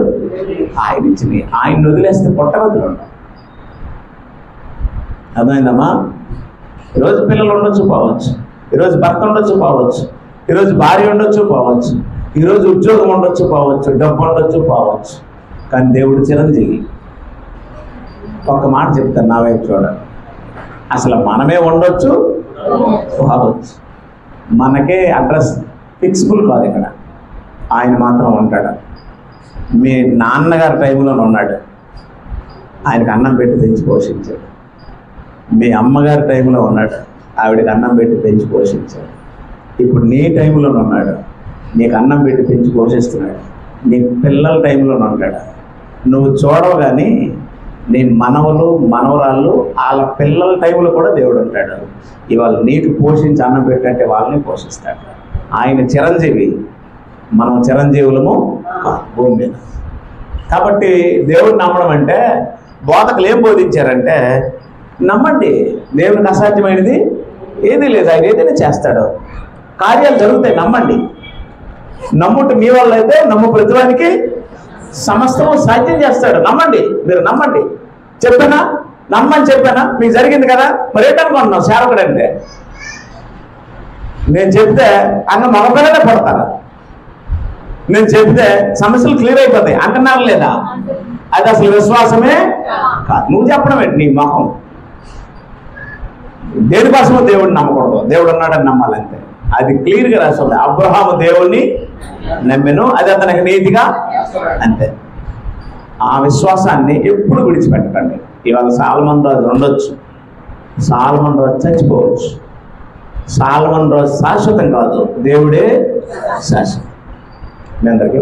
ఆయన ఇచ్చినవి. ఆయన వదిలేస్తే పుట్టగతులు ఉండవు. అర్థమైందమ్మా? ఈరోజు పిల్లలు ఉండొచ్చు, పోవచ్చు. ఈరోజు భర్త ఉండొచ్చు, పోవచ్చు. ఈరోజు భార్య ఉండొచ్చు, పోవచ్చు. ఈరోజు ఉద్యోగం ఉండొచ్చు, పోవచ్చు. డబ్బు ఉండొచ్చు, పోవచ్చు. కానీ దేవుడు చిరంజీవి. ఒక్క మాట చెప్తాను, నా వైపు చూడండి. అసలు మనమే ఉండొచ్చు, పోవచ్చు. మనకే అడ్రస్ ఫిక్సిబుల్ కాదు. ఇక్కడ ఆయన మాత్రం ఉంటాడు. మీ నాన్నగారి టైంలోనే ఉన్నాడు, ఆయనకు అన్నం పెట్టి తెచ్చి పోషించాడు. మీ అమ్మగారి టైంలో ఉన్నాడు, ఆవిడకి అన్నం పెట్టి పెంచి పోషించాడు. ఇప్పుడు నీ టైంలోనే ఉన్నాడు, నీకు అన్నం పెట్టి పెంచి పోషిస్తున్నాడు. నీ పిల్లల టైంలోనే ఉంటాడు. నువ్వు చూడవు కానీ నీ మనవలు మనవరాళ్ళు వాళ్ళ పిల్లల టైంలో కూడా దేవుడు ఉంటాడు. ఇవాళ నీకు పోషించి అన్నం పెట్టంటే వాళ్ళని పోషిస్తాడు. ఆయన చిరంజీవి, మనం చిరంజీవులము భూమి మీద. కాబట్టి దేవుడిని నమ్మడం అంటే బోధకులు ఏం బోధించారంటే, నమ్మండి, దేవునికి అసాధ్యమైనది ఏదీ లేదు, ఆయన ఏదైనా చేస్తాడు, కార్యాలు జరుగుతాయి, నమ్మండి. నమ్ముట మీ వల్ల అయితే నమ్ము ప్రతివానికి సమస్తము సాధ్యం చేస్తాడు. నమ్మండి, మీరు నమ్మండి. చెప్పానా? నమ్మని చెప్పానా? మీకు జరిగింది కదా, మరి ఏంటనుకుంటున్నావు సేవకుడు అంటే? నేను చెప్తే అన్న మగపిల్లనే పడతారా? నేను చెప్తే సమస్యలు క్లియర్ అయిపోతాయి అంటున్నారు లేదా? అది అసలు విశ్వాసమే కాదు. నువ్వు చెప్పడం ఏంటి? నీ మొహం. దేనికోసమో దేవుడిని నమ్మకూడదు, దేవుడు ఉన్నాడని నమ్మాలంతే. అది క్లియర్గా రాస్తుంది. అబ్రహాము దేవుణ్ణి నమ్మెను, అది అతనికి నీతిగా, అంతే. ఆ విశ్వాసాన్ని ఎప్పుడు విడిచిపెట్టకండి. ఇవాళ సాల్మన్ రాజు ఉండొచ్చు, సాల్మన్ రాజు చచ్చిపోవచ్చు, సాల్మన్ రాజు శాశ్వతం కాదు, దేవుడే శాశ్వతం. మీ అందరికీ